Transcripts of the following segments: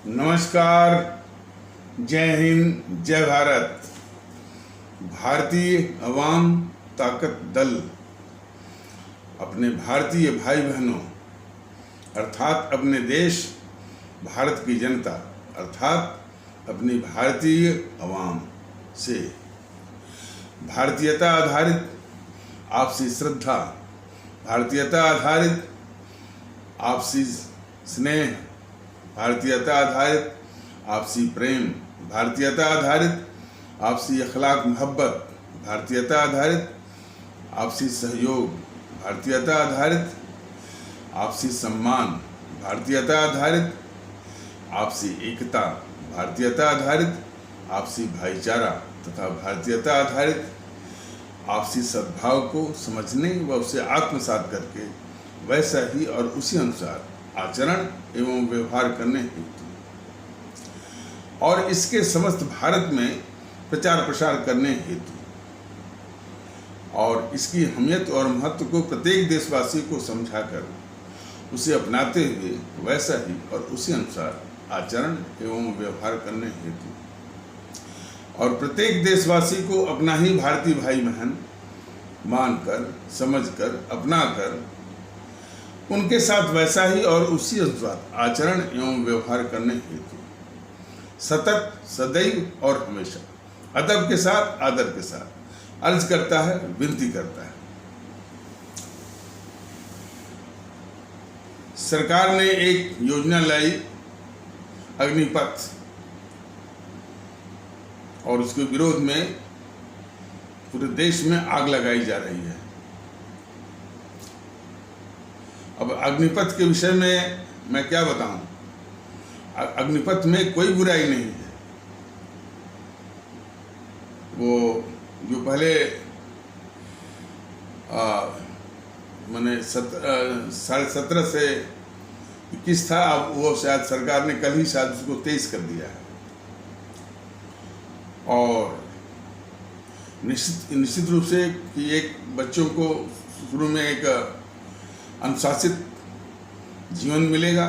नमस्कार, जय हिंद, जय भारत। भारतीय अवाम ताकत दल अपने भारतीय भाई बहनों अर्थात अपने देश भारत की जनता अर्थात अपनी भारतीय अवाम से भारतीयता आधारित आपसी श्रद्धा, भारतीयता आधारित आपसी स्नेह, भारतीयता आधारित आपसी प्रेम, भारतीयता आधारित आपसी अखलाक मोहब्बत, भारतीयता आधारित आपसी सहयोग, भारतीयता आधारित आपसी सम्मान, भारतीयता आधारित आपसी एकता, भारतीयता आधारित आपसी भाईचारा तथा भारतीयता आधारित आपसी सद्भाव को समझने व उसे आत्मसात करके वैसा ही और उसी अनुसार आचरण एवं व्यवहार करने हेतु और इसके समस्त भारत में प्रचार प्रसार करने हेतु और इसकी अहमियत और महत्व को प्रत्येक देशवासी को समझाकर उसे अपनाते हुए वैसा ही और उसी अनुसार आचरण एवं व्यवहार करने हेतु और प्रत्येक देशवासी को अपना ही भारतीय भाई बहन मानकर, समझकर, अपनाकर उनके साथ वैसा ही और उसी अनुसार आचरण एवं व्यवहार करने हेतु सतत, सदैव और हमेशा अदब के साथ, आदर के साथ अर्ज करता है, विनती करता है। सरकार ने एक योजना लाई अग्निपथ और उसके विरोध में पूरे देश में आग लगाई जा रही है। अब अग्निपथ के विषय में मैं क्या बताऊं? अग्निपथ में कोई बुराई नहीं है। वो जो पहले मैंने 17.5 से 21 था, अब वो शायद सरकार ने कल ही शायद उसको 23 कर दिया है। और निश्चित रूप से कि एक बच्चों को शुरू में एक अनुशासित जीवन मिलेगा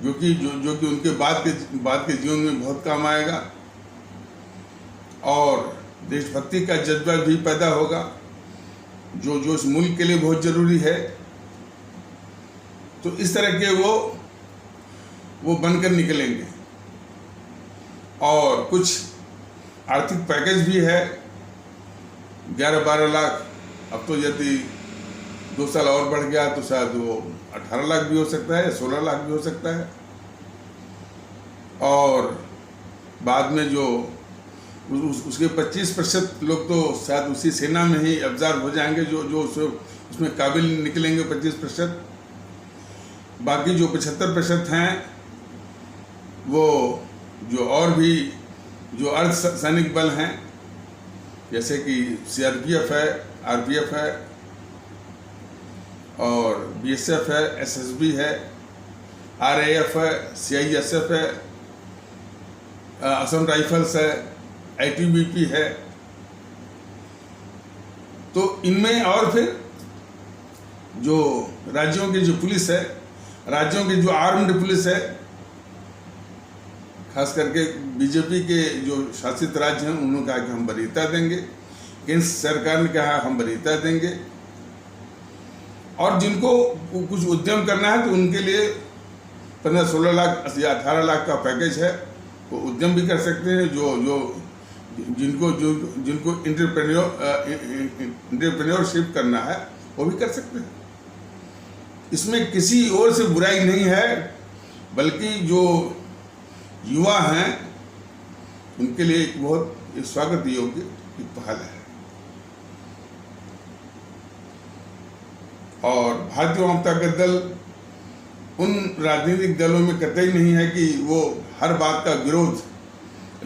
जो कि उनके बाद के जीवन में बहुत काम आएगा और देशभक्ति का जज्बा भी पैदा होगा जो इस मुल्क के लिए बहुत जरूरी है। तो इस तरह के वो बनकर निकलेंगे। और कुछ आर्थिक पैकेज भी है 11-12 लाख। अब तो यदि 2 साल और बढ़ गया तो शायद वो 18 लाख भी हो सकता है या 16 लाख भी हो सकता है। और बाद में जो उसके 25% लोग तो शायद उसी सेना में ही अब्जॉर्ब हो जाएंगे जो उसमें काबिल निकलेंगे 25%। बाकी जो 75% हैं वो जो और भी जो अर्ध सैनिक बल हैं जैसे कि CRPF है, RPF है और BSF है, SSB है, RAF है, CISF है, असम राइफल्स है, ITBP है। तो इनमें और फिर जो राज्यों की जो पुलिस है, राज्यों की जो आर्म्ड पुलिस है, खास करके बीजेपी के जो शासित राज्य हैं उन्होंने कहा कि हम वरीयता देंगे, केंद्र सरकार ने कहा हम वरीयता देंगे। और जिनको कुछ उद्यम करना है तो उनके लिए 15-16 लाख या 18 लाख का पैकेज है, वो उद्यम भी कर सकते हैं। जिनको एंटरप्रेन्योरशिप करना है वो भी कर सकते हैं। इसमें किसी ओर से बुराई नहीं है, बल्कि जो युवा हैं उनके लिए एक बहुत स्वागत योग्य एक पहल है। और भारतीय जनता दल उन राजनीतिक दलों में कतई नहीं है कि वो हर बात का विरोध,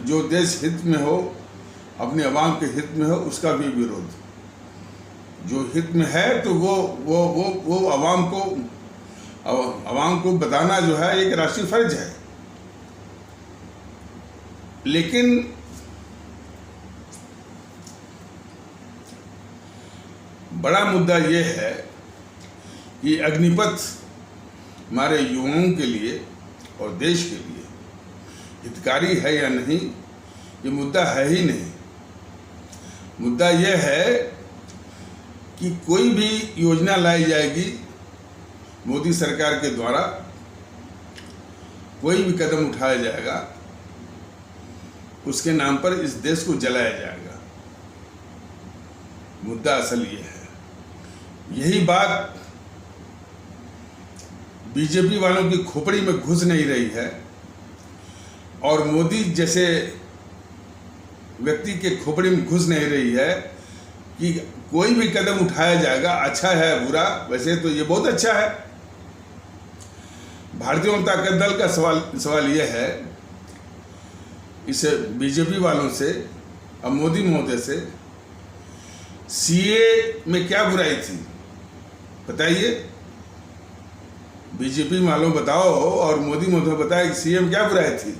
जो देश हित में हो, अपने अवाम के हित में हो, उसका भी विरोध। जो हित में है तो वो अवाम को बताना जो है एक राष्ट्रीय फर्ज है। लेकिन बड़ा मुद्दा ये है कि अग्निपथ हमारे युवाओं के लिए और देश के लिए हितकारी है या नहीं, ये मुद्दा है ही नहीं। मुद्दा यह है कि कोई भी योजना लाई जाएगी मोदी सरकार के द्वारा, कोई भी कदम उठाया जाएगा, उसके नाम पर इस देश को जलाया जाएगा। मुद्दा असल ये है। यही बात बीजेपी वालों की खोपड़ी में घुस नहीं रही है और मोदी जैसे व्यक्ति के खोपड़ी में घुस नहीं रही है कि कोई भी कदम उठाया जाएगा, अच्छा है बुरा, वैसे तो ये बहुत अच्छा है। भारतीय जनता दल का सवाल यह है इस बीजेपी वालों से और मोदी महोदय से, सीए में क्या बुराई थी बताइए। बीजेपी वालों बताओ और मोदी महोदय बताए कि सीए में क्या बुराई थी,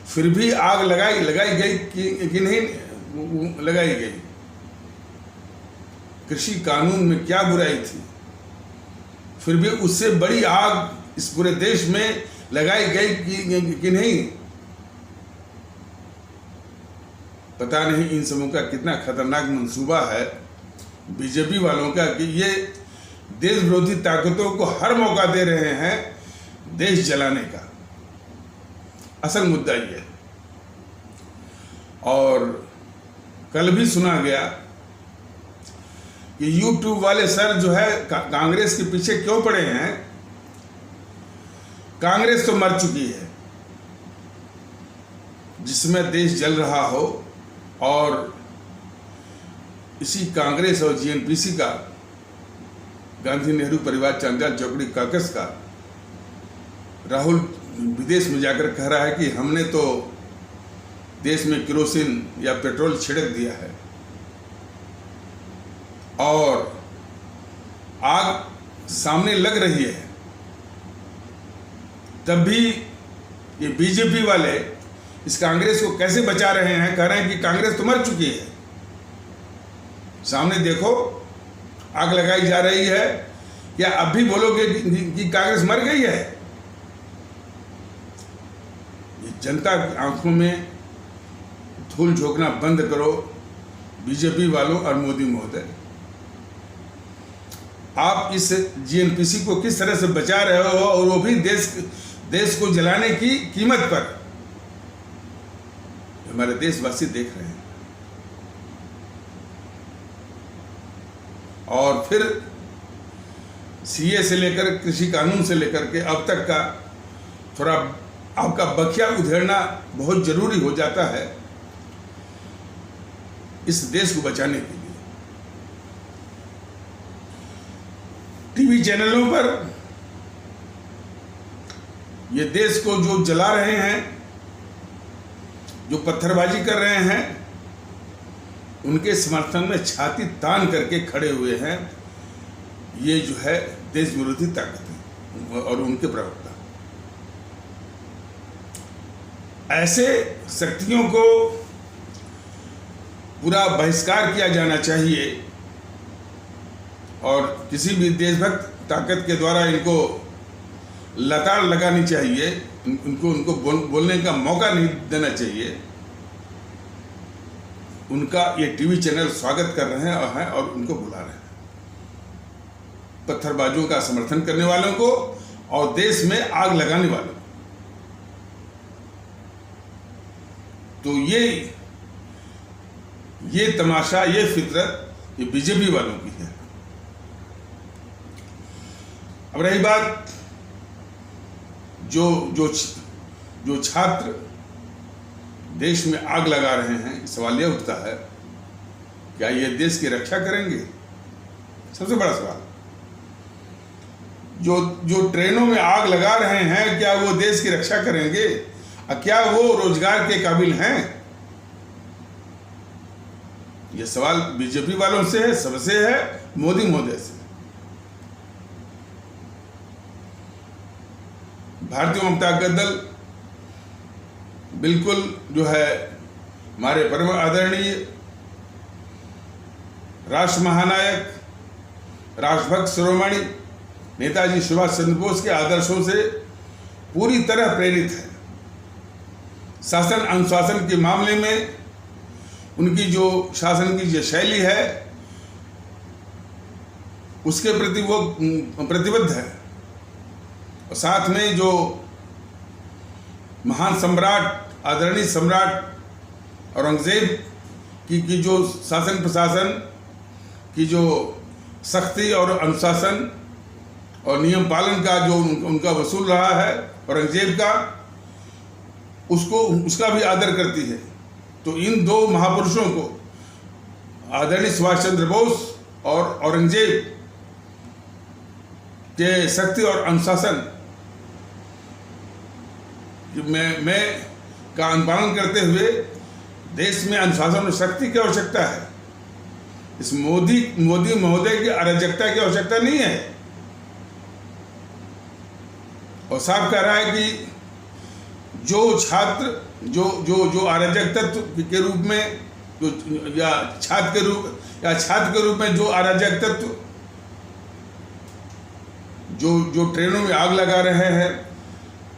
फिर भी आग लगाई गई कि नहीं लगाई गई। कृषि कानून में क्या बुराई थी, फिर भी उससे बड़ी आग इस पूरे देश में लगाई गई कि नहीं। पता नहीं इन समूह का कितना खतरनाक मंसूबा है बीजेपी वालों का कि ये देश विरोधी ताकतों को हर मौका दे रहे हैं देश जलाने का। असल मुद्दा ये है। और कल भी सुना गया कि यूट्यूब वाले सर जो है कांग्रेस के पीछे क्यों पड़े हैं। कांग्रेस तो मर चुकी है, जिसमें देश जल रहा हो, और इसी कांग्रेस और जीएनपीसी का, गांधी नेहरू परिवार चांडाल चौकड़ी काकस का, राहुल विदेश में जाकर कह रहा है कि हमने तो देश में केरोसिन या पेट्रोल छिड़क दिया है और आग सामने लग रही है, तब भी ये बीजेपी वाले इस कांग्रेस को कैसे बचा रहे हैं। कह रहे हैं कि कांग्रेस तो मर चुकी है, सामने देखो आग लगाई जा रही है। क्या अब भी बोलोगे कि कांग्रेस मर गई है? ये जनता की आंखों में धूल झोंकना बंद करो बीजेपी वालों और मोदी महोदय। आप इस जीएनपीसी को किस तरह से बचा रहे हो, और वो भी देश को जलाने की कीमत पर। हमारे देशवासी देख रहे हैं। और फिर सीए से लेकर कृषि कानून से लेकर के अब तक का थोड़ा आपका बखिया उधेड़ना बहुत जरूरी हो जाता है इस देश को बचाने के लिए। टीवी चैनलों पर ये देश को जो जला रहे हैं, जो पत्थरबाजी कर रहे हैं, उनके समर्थन में छाती तान करके खड़े हुए हैं ये जो है देश विरोधी ताकतें और उनके प्रवक्ता। ऐसे शक्तियों को पूरा बहिष्कार किया जाना चाहिए और किसी भी देशभक्त ताकत के द्वारा इनको लताड़ लगानी चाहिए, उनको बोलने का मौका नहीं देना चाहिए। उनका ये टीवी चैनल स्वागत कर रहे हैं और उनको बुला रहे हैं, पत्थरबाजों का समर्थन करने वालों को और देश में आग लगाने वालों को। तो ये तमाशा, ये फितरत, ये बीजेपी वालों की है। अब रही बात जो छात्र देश में आग लगा रहे हैं, सवाल यह उठता है क्या ये देश की रक्षा करेंगे? सबसे बड़ा सवाल। जो ट्रेनों में आग लगा रहे हैं, क्या वो देश की रक्षा करेंगे? क्या वो रोजगार के काबिल हैं? ये सवाल बीजेपी वालों से है, सबसे है, मोदी महोदय से। भारतीय जनता दल बिल्कुल जो है हमारे परम आदरणीय राष्ट्र महानायक, राष्ट्रभक्त शिरोमणि नेताजी सुभाष चंद्र बोस के आदर्शों से पूरी तरह प्रेरित है। शासन अनुशासन के मामले में उनकी जो शासन की जो शैली है उसके प्रति वो प्रतिबद्ध है। और साथ में जो महान सम्राट आदरणीय सम्राट औरंगजेब की जो शासन प्रशासन की जो सख्ती और अनुशासन और नियम पालन का जो उनका वसूल रहा है औरंगजेब का, उसका भी आदर करती है। तो इन दो महापुरुषों को आदरणीय सुभाष चंद्र बोस और औरंगजेब के शक्ति और अनुशासन में का अनुपालन करते हुए देश में अनुशासन और शक्ति की आवश्यकता है। इस मोदी महोदय की अराजकता की आवश्यकता नहीं है। और साफ कह रहा है कि जो छात्र जो अराजक तत्व के रूप में या छात्र के रूप में जो अराजक तत्व जो ट्रेनों में आग लगा रहे हैं,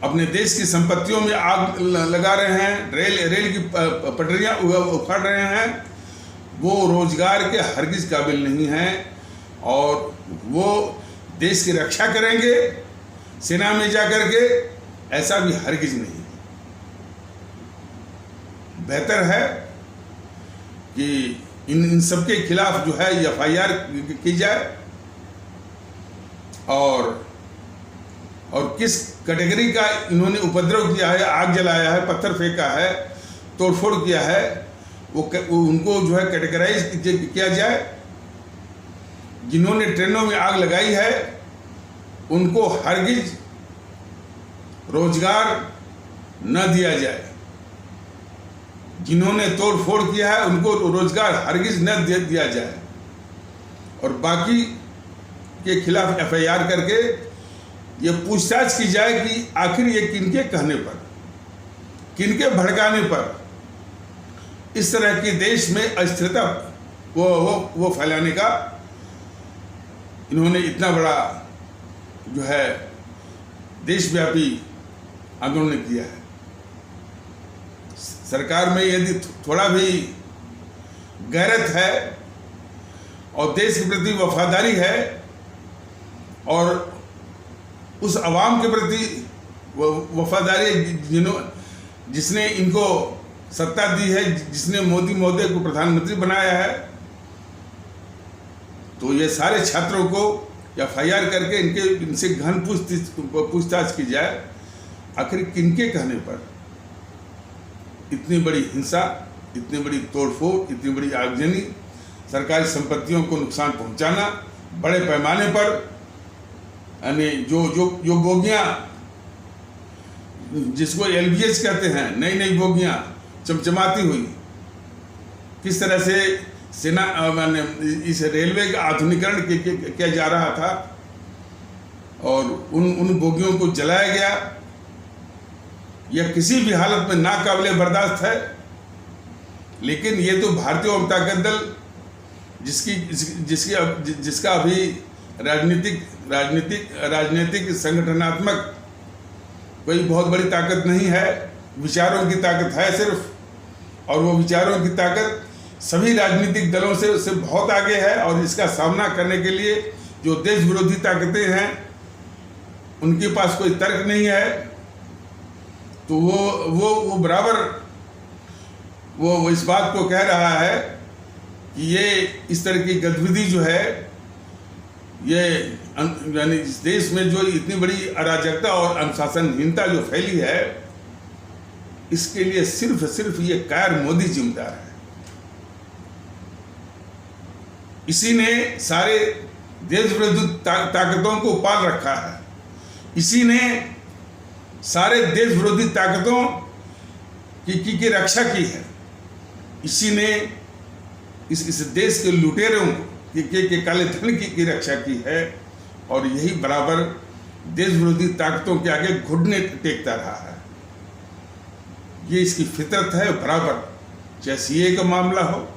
अपने देश की संपत्तियों में आग लगा रहे हैं, रेल की पटरियां उखाड़ रहे हैं, वो रोजगार के हरगिज काबिल नहीं हैं। और वो देश की रक्षा करेंगे सेना में जाकर के, ऐसा भी हरगिज नहीं। बेहतर है कि इन सबके खिलाफ जो है FIR की जाए। और किस कैटेगरी का इन्होंने उपद्रव किया है, आग जलाया है, पत्थर फेंका है, तोड़फोड़ किया है, वो उनको जो है कैटेगराइज किया जाए। जिन्होंने ट्रेनों में आग लगाई है उनको हरगिज रोजगार न दिया जाए। जिन्होंने तोड़ फोड़ किया है उनको रोजगार हरगिज न दिया जाए। और बाकी के खिलाफ FIR करके ये पूछताछ की जाए कि आखिर ये किनके कहने पर, किनके भड़काने पर इस तरह की देश में अस्थिरता वो फैलाने का इन्होंने इतना बड़ा जो है देशव्यापी आंदोलन किया है। सरकार में यदि थोड़ा भी गैरत है और देश के प्रति वफादारी है और उस अवाम के प्रति वफादारी जिसने इनको सत्ता दी है, जिसने मोदी महोदय को प्रधानमंत्री बनाया है, तो ये सारे छात्रों को FIR करके इनसे गहन पूछताछ की जाए। आखिर किनके कहने पर इतनी बड़ी हिंसा, इतनी बड़ी तोड़फोड़, इतनी बड़ी आगजनी, सरकारी संपत्तियों को नुकसान पहुंचाना बड़े पैमाने पर, यानी जो बोगियां जिसको LBH कहते हैं, नई बोगियां चमचमाती हुई, किस तरह से सेना इस रेलवे का आधुनिकीकरण किया जा रहा था और उन बोगियों को जलाया गया, यह किसी भी हालत में नाकाबिले बर्दाश्त है। लेकिन ये तो भारतीय जनता दल जिसका अभी राजनीतिक संगठनात्मक कोई बहुत बड़ी ताकत नहीं है, विचारों की ताकत है सिर्फ। और वो विचारों की ताकत सभी राजनीतिक दलों से बहुत आगे है। और इसका सामना करने के लिए जो देश विरोधी ताकतें हैं उनके पास कोई तर्क नहीं है। तो वो बराबर वो इस बात को कह रहा है कि ये इस तरह की गतिविधि जो है, ये यानी इस देश में जो इतनी बड़ी अराजकता और अनुशासनहीनता जो फैली है, इसके लिए सिर्फ ये कायर मोदी जिम्मेदार है। इसी ने सारे देश विरोधी ताकतों को पाल रखा है। इसी ने सारे देश विरोधी ताकतों की रक्षा की है। इसी ने इस देश के लुटेरों के काले धन की रक्षा की है। और यही बराबर देश विरोधी ताकतों के आगे घुटने टेकता रहा है। ये इसकी फितरत है बराबर, चाहे CA का मामला हो,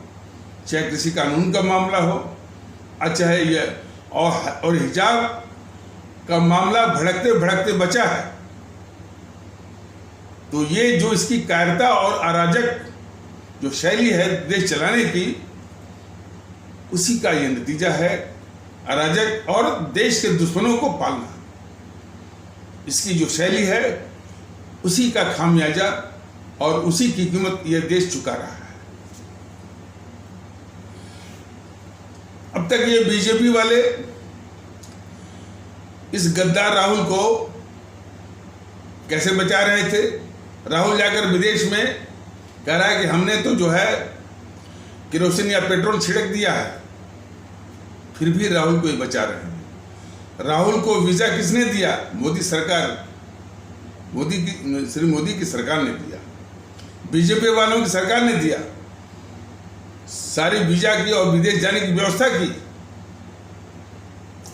चाहे कृषि कानून का मामला हो, चाहे ये और हिजाब का मामला भड़कते बचा है। तो ये जो इसकी कायरता और अराजक जो शैली है देश चलाने की, उसी का ये नतीजा है, अराजक और देश के दुश्मनों को पालना। इसकी जो शैली है उसी का खामियाजा और उसी की कीमत यह देश चुका रहा है। अब तक ये बीजेपी वाले इस गद्दार राहुल को कैसे बचा रहे थे? राहुल जाकर विदेश में कह रहा है कि हमने तो जो है केरोसिन या पेट्रोल छिड़क दिया है, फिर भी राहुल को ही बचा रहे हैं। राहुल को वीजा किसने दिया? मोदी सरकार, श्री मोदी की सरकार ने दिया, बीजेपी वालों की सरकार ने दिया। सारी वीजा की और विदेश जाने की व्यवस्था की,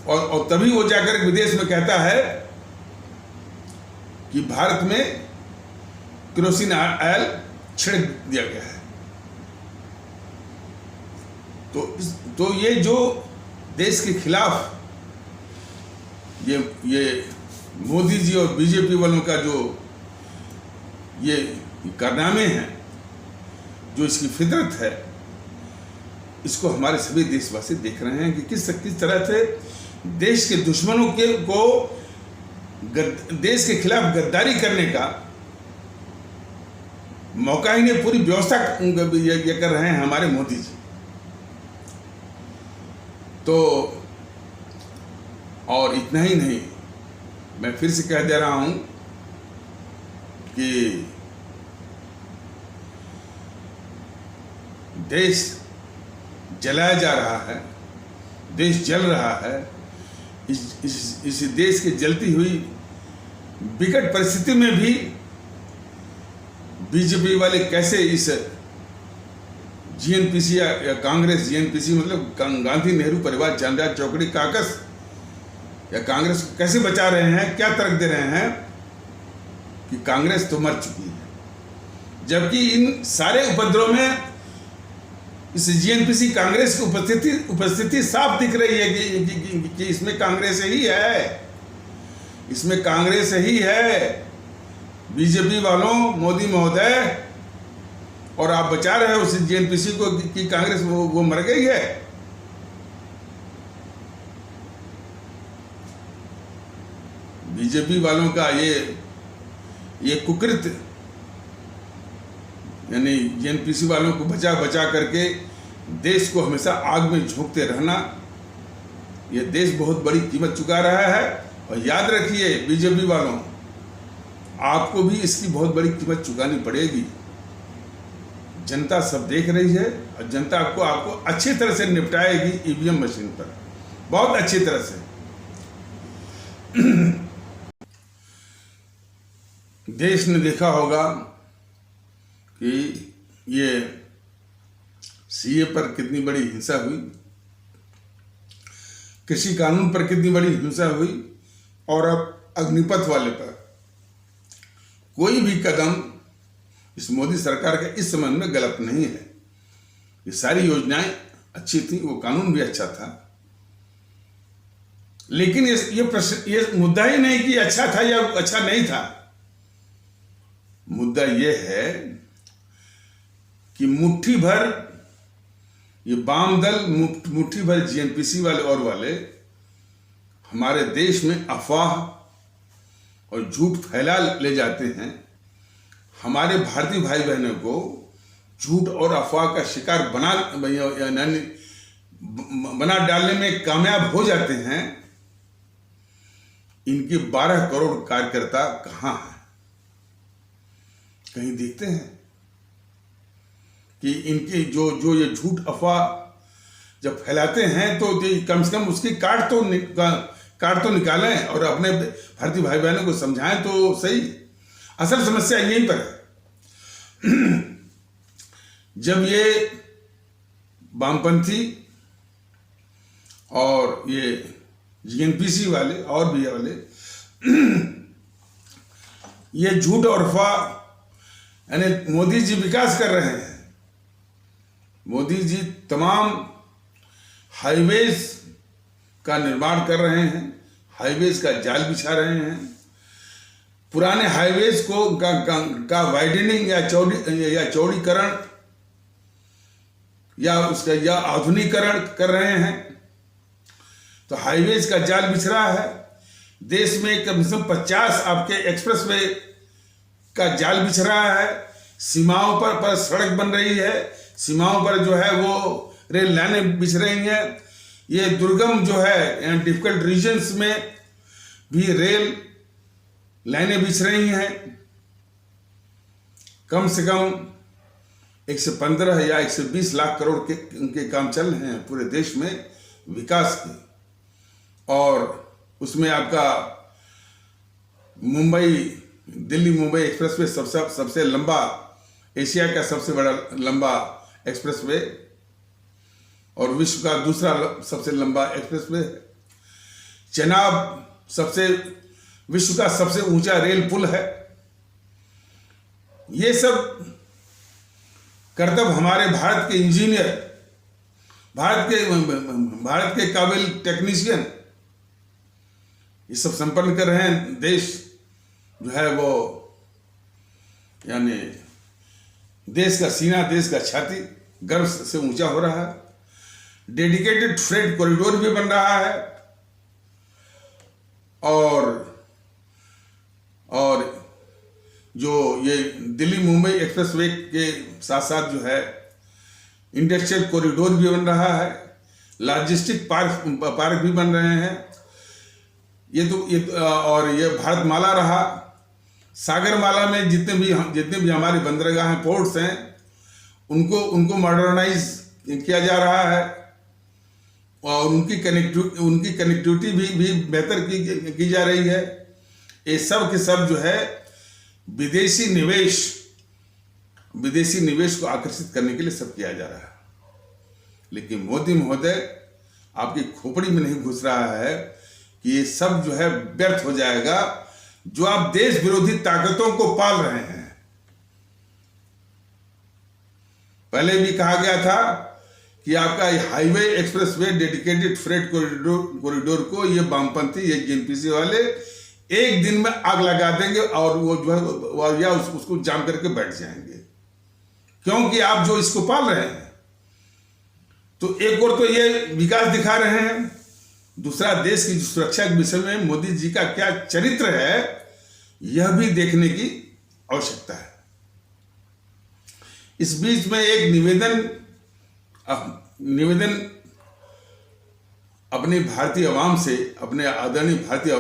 और तभी वो जाकर विदेश में कहता है कि भारत में केरोसिन ऑयल छिड़क दिया गया है। तो ये जो देश के खिलाफ ये मोदी जी और बीजेपी वालों का जो ये कारनामे हैं, जो इसकी फितरत है, इसको हमारे सभी देशवासी देख रहे हैं कि किस तरह से देश के दुश्मनों को देश के खिलाफ गद्दारी करने का मौका ही नहीं, पूरी व्यवस्था ये कर रहे हैं हमारे मोदी जी। तो और इतना ही नहीं, मैं फिर से कह दे रहा हूं कि देश जलाया जा रहा है, देश जल रहा है। इस देश की जलती हुई विकट परिस्थिति में भी बीजेपी वाले कैसे इस जीएनपीसी या कांग्रेस, जीएनपीसी मतलब गांधी नेहरू परिवार चांदा चौकड़ी काकस या कांग्रेस को कैसे बचा रहे हैं? क्या तर्क दे रहे हैं कि कांग्रेस तो मर चुकी है, जबकि इन सारे उपद्रव में इस जीएनपीसी कांग्रेस की उपस्थिति साफ दिख रही है कि इसमें कांग्रेस ही है, इसमें कांग्रेस ही है। बीजेपी वालों, मोदी महोदय, और आप बचा रहे हो उस जीएनपीसी को कि कांग्रेस वो मर गई है। बीजेपी वालों का ये कुकृत्य, यानी जीएनपीसी वालों को बचा करके देश को हमेशा आग में झोंकते रहना, ये देश बहुत बड़ी कीमत चुका रहा है। और याद रखिए बीजेपी वालों, आपको भी इसकी बहुत बड़ी कीमत चुकानी पड़ेगी। जनता सब देख रही है और जनता आपको अच्छी तरह से निपटाएगी ईवीएम मशीन पर, बहुत अच्छी तरह से। देश ने देखा होगा कि ये सीए पर कितनी बड़ी हिंसा हुई, कृषि कानून पर कितनी बड़ी हिंसा हुई, और अब अग्निपथ वाले पर कोई भी कदम इस मोदी सरकार के इस संबंध में गलत नहीं है। ये सारी योजनाएं अच्छी थी, वो कानून भी अच्छा था, लेकिन ये मुद्दा ही नहीं कि अच्छा था या अच्छा नहीं था। मुद्दा ये है कि मुट्ठी भर ये वाम दल, मुट्ठी भर जीएनपीसी वाले और वाले हमारे देश में अफवाह और झूठ फैला ले जाते हैं। हमारे भारतीय भाई बहनों को झूठ और अफवाह का शिकार बना डालने में कामयाब हो जाते हैं। इनके 12 करोड़ कार्यकर्ता कहाँ हैं? कहीं देखते हैं कि इनके जो ये झूठ अफवाह जब फैलाते हैं तो कम से कम उसकी काट तो निकालें और अपने भारतीय भाई बहनों को समझाएं तो सही। असल समस्या यहीं पर है। जब ये वामपंथी और ये जीएनपीसी वाले और भी वाले ये झूठ और अफवाह, यानी मोदी जी विकास कर रहे हैं, मोदी जी तमाम हाईवेज का निर्माण कर रहे हैं, हाईवेज का जाल बिछा रहे हैं, पुराने हाईवेज को का वाइडनिंग या चौड़ीकरण या उसका या आधुनिकीकरण कर रहे हैं। तो हाईवेज का जाल बिछ रहा है। देश में कम से कम 50 आपके एक्सप्रेसवे का जाल बिछ रहा है। सीमाओं पर सड़क बन रही है, सीमाओं पर जो है वो रेल लाइनें बिछ रही हैं। ये दुर्गम जो है डिफिकल्ट रीजन्स में भी रेल लाइनें बिछ रही हैं। कम से कम 115 या 120 लाख करोड़ के उनके काम चल रहे हैं पूरे देश में विकास के। और उसमें आपका दिल्ली मुंबई एक्सप्रेसवे सबसे लंबा, एशिया का सबसे बड़ा लंबा एक्सप्रेसवे और विश्व का दूसरा सबसे लंबा एक्सप्रेसवे। चेनाब विश्व का सबसे ऊंचा रेल पुल है। ये सब करतब हमारे भारत के इंजीनियर, भारत के काबिल टेक्नीशियन ये सब संपन्न कर रहे हैं। देश जो है वो यानी देश का सीना, देश का छाती गर्व से ऊंचा हो रहा है। डेडिकेटेड फ्रेट कॉरिडोर भी बन रहा है और जो ये दिल्ली मुंबई एक्सप्रेसवे के साथ साथ जो है इंडस्ट्रियल कॉरिडोर भी बन रहा है, लॉजिस्टिक पार्क भी बन रहे हैं। और ये भारतमाला रहा, सागरमाला में जितने भी हमारे बंदरगाह हैं, पोर्ट्स हैं, उनको मॉडर्नाइज किया जा रहा है और उनकी कनेक्टिविटी भी बेहतर की जा रही है। ये सब के सब जो है विदेशी निवेश को आकर्षित करने के लिए सब किया जा रहा है। लेकिन मोदी महोदय आपकी खोपड़ी में नहीं घुस रहा है कि ये सब जो है व्यर्थ हो जाएगा जो आप देश विरोधी ताकतों को पाल रहे हैं। पहले भी कहा गया था कि आपका highway expressway dedicated freight corridor को ये वामपंथी, ये जेएनपीसी वाले एक दिन में आग लगा देंगे और वो जो है या उसको जाम करके बैठ जाएंगे, क्योंकि आप जो इसको पाल रहे हैं। तो एक और तो ये विकास दिखा रहे हैं, दूसरा देश की सुरक्षा के विषय में मोदी जी का क्या चरित्र है यह भी देखने की आवश्यकता है। इस बीच में एक निवेदन अपने भारतीय आवाम से, अपने आदरणीय भारतीय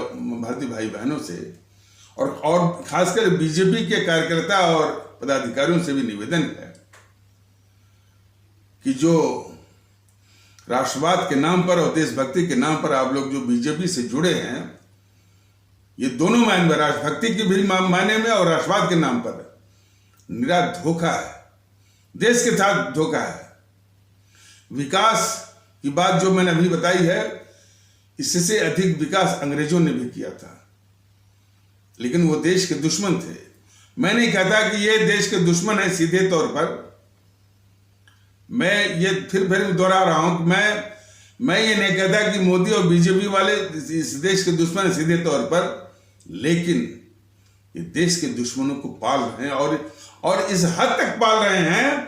भाई बहनों से और खासकर बीजेपी के कार्यकर्ता और पदाधिकारियों से भी निवेदन है कि जो राष्ट्रवाद के नाम पर और देशभक्ति के नाम पर आप लोग जो बीजेपी से जुड़े हैं, ये दोनों मायने में, राष्ट्रभक्ति के भी मायने में और राष्ट्रवाद के नाम पर निरा धोखा है, देश के साथ धोखा है। विकास की बात जो मैंने अभी बताई है, इससे अधिक विकास अंग्रेजों ने भी किया था, लेकिन वो देश के दुश्मन थे। मैं नहीं कहता कि ये देश के दुश्मन है सीधे तौर पर, मैं ये फिर दोहरा रहा हूं कि मैं ये नहीं कहता कि मोदी और बीजेपी वाले इस देश के दुश्मन है सीधे तौर पर, लेकिन ये देश के दुश्मनों को पाल रहे हैं और इस हद तक पाल रहे हैं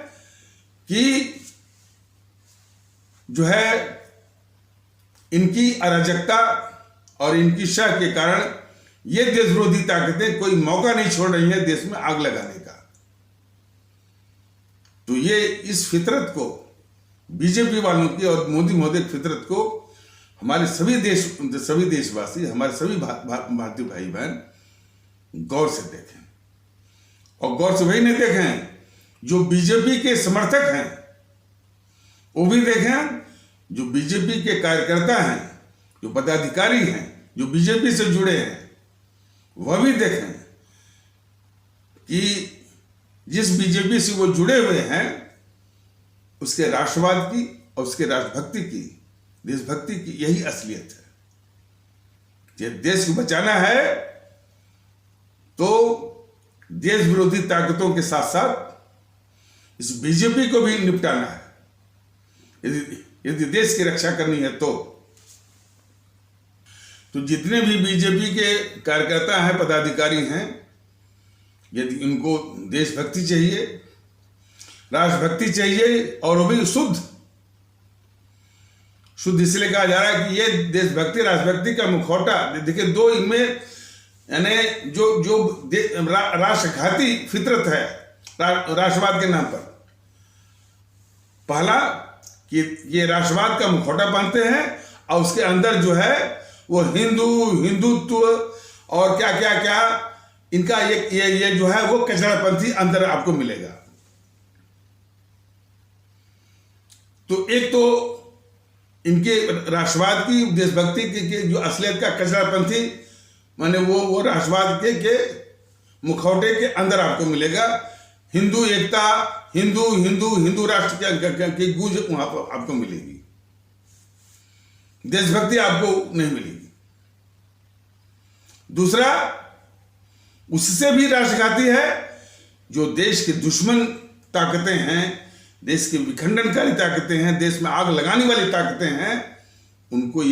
कि जो है इनकी अराजकता और इनकी शाह के कारण ये देश विरोधी ताकतें कोई मौका नहीं छोड़ रही हैं देश में आग लगाने का। तो ये इस फितरत को, बीजेपी वालों की और मोदी महोदय की फितरत को हमारे सभी देशवासी, हमारे सभी भारतीय भाई बहन गौर से देखें। और गौर से वही नहीं देखें जो बीजेपी के समर्थक हैं, वो भी देखें जो बीजेपी के कार्यकर्ता हैं, जो पदाधिकारी हैं, जो बीजेपी से जुड़े हैं, वह भी देखें कि जिस बीजेपी से वो जुड़े हुए हैं उसके राष्ट्रवाद की और उसके राष्ट्रभक्ति की, देशभक्ति की यही असलियत है। जब देश को बचाना है तो देश विरोधी ताकतों के साथ साथ इस बीजेपी को भी निपटाना है यदि देश की रक्षा करनी है। तो तो जितने भी बीजेपी के कार्यकर्ता हैं, पदाधिकारी हैं, यदि उनको देशभक्ति चाहिए, राष्ट्रभक्ति चाहिए, और वो भी शुद्ध इसलिए कहा जा रहा है कि ये देशभक्ति राष्ट्रभक्ति का मुखौटा, देखिए दो इनमें यानी जो राष्ट्रघाती फितरत है राष्ट्रवाद के नाम पर। पहला कि ये राष्ट्रवाद का मुखौटा पहनते हैं और उसके अंदर जो है वो हिंदुत्व और क्या क्या क्या इनका ये जो है वो कचरापंथी अंदर आपको मिलेगा। तो एक तो इनके राष्ट्रवाद की, देशभक्ति की जो असलियत का कचरापंथी माने वो राष्ट्रवाद के मुखौटे के अंदर आपको मिलेगा। हिंदू एकता, हिंदू राष्ट्र की गूंज वहां पर आपको मिलेगी, देशभक्ति आपको नहीं मिलेगी। दूसरा, उससे भी राष्ट्रघाती है जो देश के दुश्मन ताकतें हैं, देश की विखंडनकारी ताकतें हैं, देश में आग लगाने वाली ताकतें हैं, उनको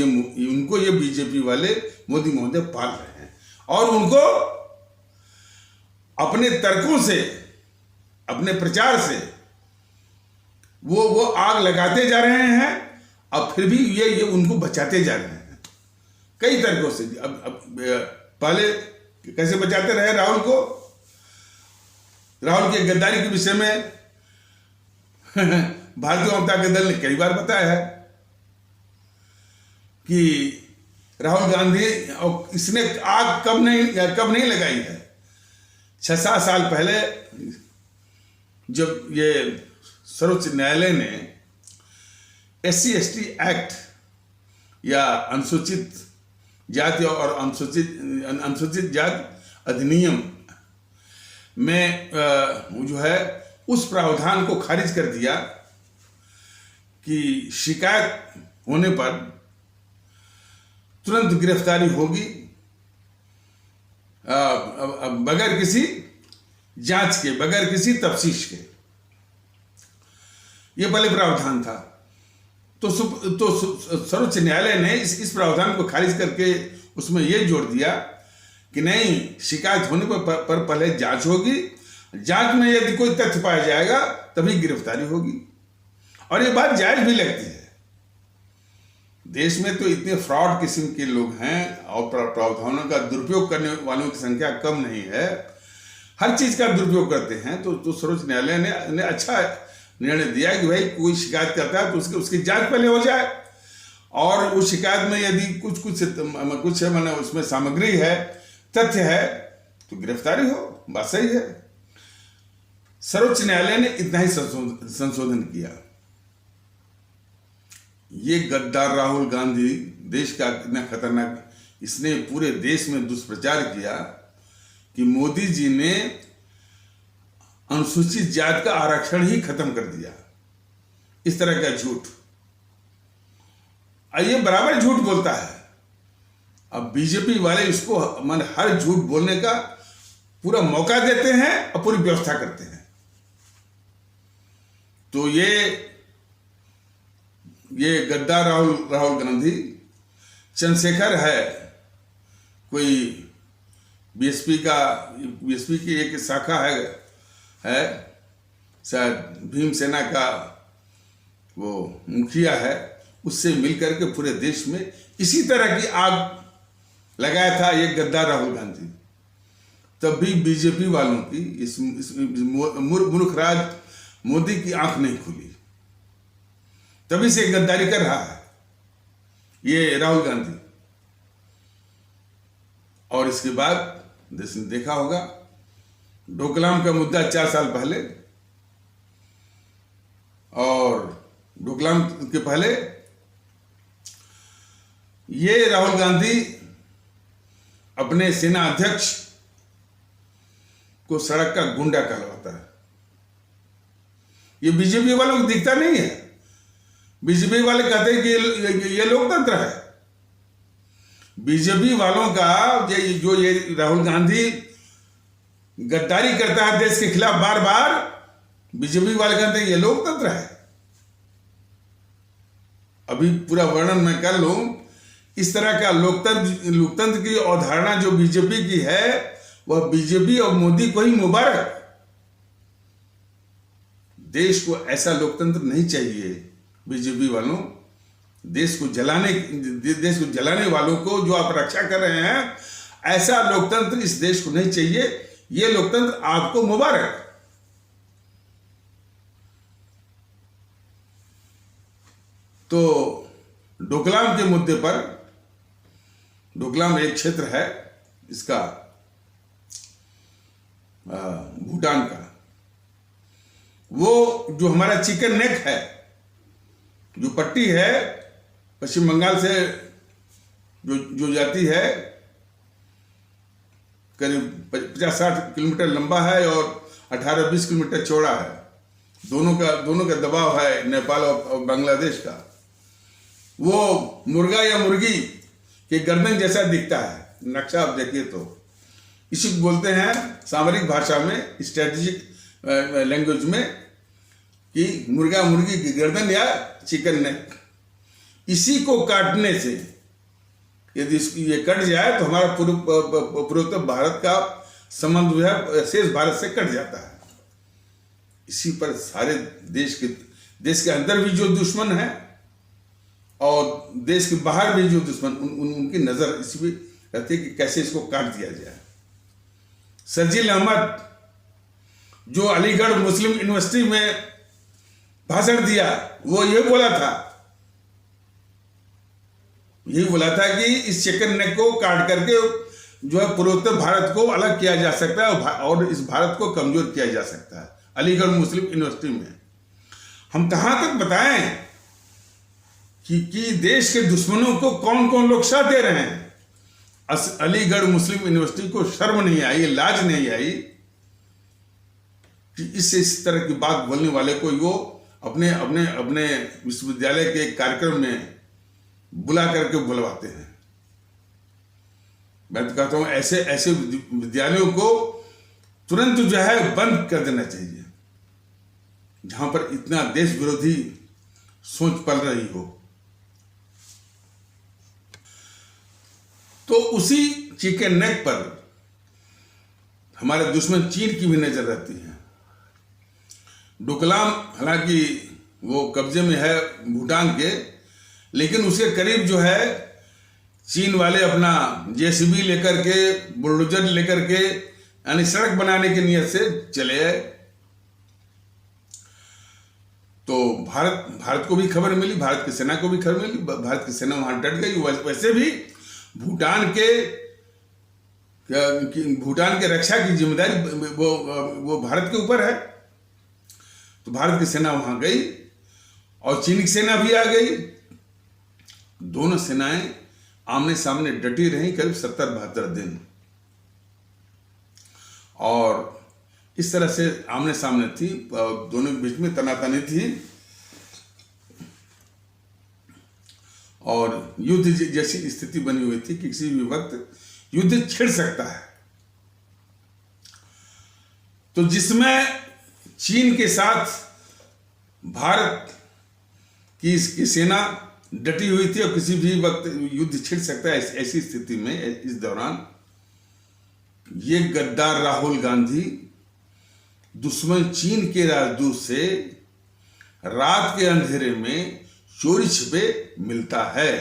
ये बीजेपी वाले मोदी महोदय पाल रहे हैं और उनको अपने तर्कों से, अपने प्रचार से वो आग लगाते जा रहे हैं और फिर भी ये उनको बचाते जा रहे हैं कई तरीकों से। अब पहले कैसे बचाते रहे राहुल को, राहुल की गद्दारी के विषय में भारतीय जनता के दल ने कई बार बताया है कि राहुल गांधी, और इसने आग कब नहीं लगाई है। 6-7 साल पहले जब ये सर्वोच्च न्यायालय ने SC/ST एक्ट या अनुसूचित जाति और अनुसूचित जाति अधिनियम में जो है उस प्रावधान को खारिज कर दिया कि शिकायत होने पर तुरंत गिरफ्तारी होगी बगैर किसी जांच के, बगैर किसी तफ्तीश के। यह पहले प्रावधान था। तो सर्वोच्च न्यायालय ने इस प्रावधान को खारिज करके उसमें यह जोड़ दिया कि नहीं, शिकायत होने पर पहले जांच होगी, जांच में यदि कोई तथ्य पाया जाएगा तभी गिरफ्तारी होगी। और ये बात जायज भी लगती है। देश में तो इतने फ्रॉड किस्म के लोग हैं और प्रावधानों का दुरुपयोग करने वालों की संख्या कम नहीं है, हर चीज का दुरुपयोग करते हैं। तो सर्वोच्च न्यायालय ने अच्छा निर्णय दिया कि भाई कोई शिकायत करता है तो उसकी जांच पहले हो जाए, और उस शिकायत में यदि कुछ माने उसमें सामग्री है, तथ्य है, तो गिरफ्तारी हो। बात सही है। सर्वोच्च न्यायालय ने इतना ही संशोधन किया। ये गद्दार राहुल गांधी देश का इतना खतरनाक, इसने पूरे देश में दुष्प्रचार किया कि मोदी जी ने अनुसूचित जाति का आरक्षण ही खत्म कर दिया। इस तरह का झूठ, ये बराबर झूठ बोलता है। अब बीजेपी वाले इसको मान हर झूठ बोलने का पूरा मौका देते हैं और पूरी व्यवस्था करते हैं। तो ये गद्दार राहुल गांधी, चंद्रशेखर है कोई बीएसपी की एक शाखा है शायद भीमसेना का वो मुखिया है, उससे मिलकर के पूरे देश में इसी तरह की आग लगाया था ये गद्दार राहुल गांधी। तब भी बीजेपी वालों की इस मूर्खराज मोदी की आंख नहीं खुली, तभी से गद्दारी कर रहा है ये राहुल गांधी। और इसके बाद देश ने देखा होगा डोकलाम का मुद्दा 4 साल पहले, और डोकलाम के पहले ये राहुल गांधी अपने सेना अध्यक्ष को सड़क का गुंडा कहलवाता है। ये बीजेपी वालों को दिखता नहीं है। बीजेपी वाले कहते हैं कि ये लोकतंत्र है। बीजेपी वालों का ये राहुल गांधी गद्दारी करता है देश के खिलाफ बार बार, बीजेपी वाले कहते हैं ये लोकतंत्र है। अभी पूरा वर्णन मैं कर लूं इस तरह का लोकतंत्र की अवधारणा जो बीजेपी की है, वह बीजेपी और मोदी को ही मुबारक। देश को ऐसा लोकतंत्र नहीं चाहिए बीजेपी वालों। देश को जलाने वालों को जो आप रक्षा कर रहे हैं, ऐसा लोकतंत्र इस देश को नहीं चाहिए। ये लोकतंत्र आपको मुबारक। तो डोकलाम के मुद्दे पर, डोकलाम एक क्षेत्र है इसका भूटान का, वो जो हमारा चिकन नेक है, जो पट्टी है पश्चिम बंगाल से जो जाती है, करीब 50-60 किलोमीटर लंबा है और 18-20 किलोमीटर चौड़ा है। दोनों का दबाव है नेपाल और बांग्लादेश का। वो मुर्गा या मुर्गी के गर्दन जैसा दिखता है, नक्शा आप देखिए तो। इसी को बोलते हैं सामरिक भाषा में, स्ट्रेटेजिक लैंग्वेज में, कि मुर्गा मुर्गी की गर्दन या चिकन नेक। इसी को काटने से यदि ये कट जाए तो हमारा पूर्वोत्तर भारत का संबंध जो है शेष भारत से कट जाता है। इसी पर सारे देश के अंदर भी जो दुश्मन है और देश के बाहर भी जो दुश्मन, उनकी नजर इसी पे रहती है कि कैसे इसको काट दिया जाए। शर्जील अहमद जो अलीगढ़ मुस्लिम यूनिवर्सिटी में भाषण दिया, वो ये बोला था कि इस चिकन नेक को काट करके जो है पूर्वोत्तर भारत को अलग किया जा सकता है और इस भारत को कमजोर किया जा सकता है। अलीगढ़ मुस्लिम यूनिवर्सिटी में हम कहां तक बताएं कि देश के दुश्मनों को कौन कौन लोग साथ दे रहे हैं। अलीगढ़ मुस्लिम यूनिवर्सिटी को शर्म नहीं आई, लाज नहीं आई कि इस तरह की बात बोलने वाले को वो अपने विश्वविद्यालय के कार्यक्रम में बुला करके बुलवाते हैं। मैं तो कहता हूं ऐसे विद्यालयों को तुरंत जो है बंद कर देना चाहिए, जहां पर इतना देश विरोधी सोच पल रही हो। तो उसी चिकन नेक पर हमारे दुश्मन चीन की भी नजर रहती है। डोकलाम हालांकि वो कब्जे में है भूटान के, लेकिन उसके करीब जो है चीन वाले अपना जेसीबी लेकर के, बुलडोजर लेकर के, यानी सड़क बनाने की नियत से चले आए। तो भारत को भी खबर मिली, भारत की सेना को भी खबर मिली, भारत की सेना वहां डट गई। वैसे भी भूटान के रक्षा की जिम्मेदारी वो भारत के ऊपर है। तो भारत की सेना वहां गई और चीन की सेना भी आ गई। दोनों सेनाएं आमने सामने डटी रहीं करीब 70-72 दिन, और इस तरह से आमने सामने थी, दोनों के बीच में तनातनी थी और युद्ध जैसी स्थिति बनी हुई थी कि किसी भी वक्त युद्ध छिड़ सकता है। तो जिसमें चीन के साथ भारत की सेना डटी हुई थी और किसी भी वक्त युद्ध छिड़ सकता है, ऐसी स्थिति में इस दौरान ये गद्दार राहुल गांधी दुश्मन चीन के राजदूत से रात के अंधेरे में चोरी छिपे मिलता है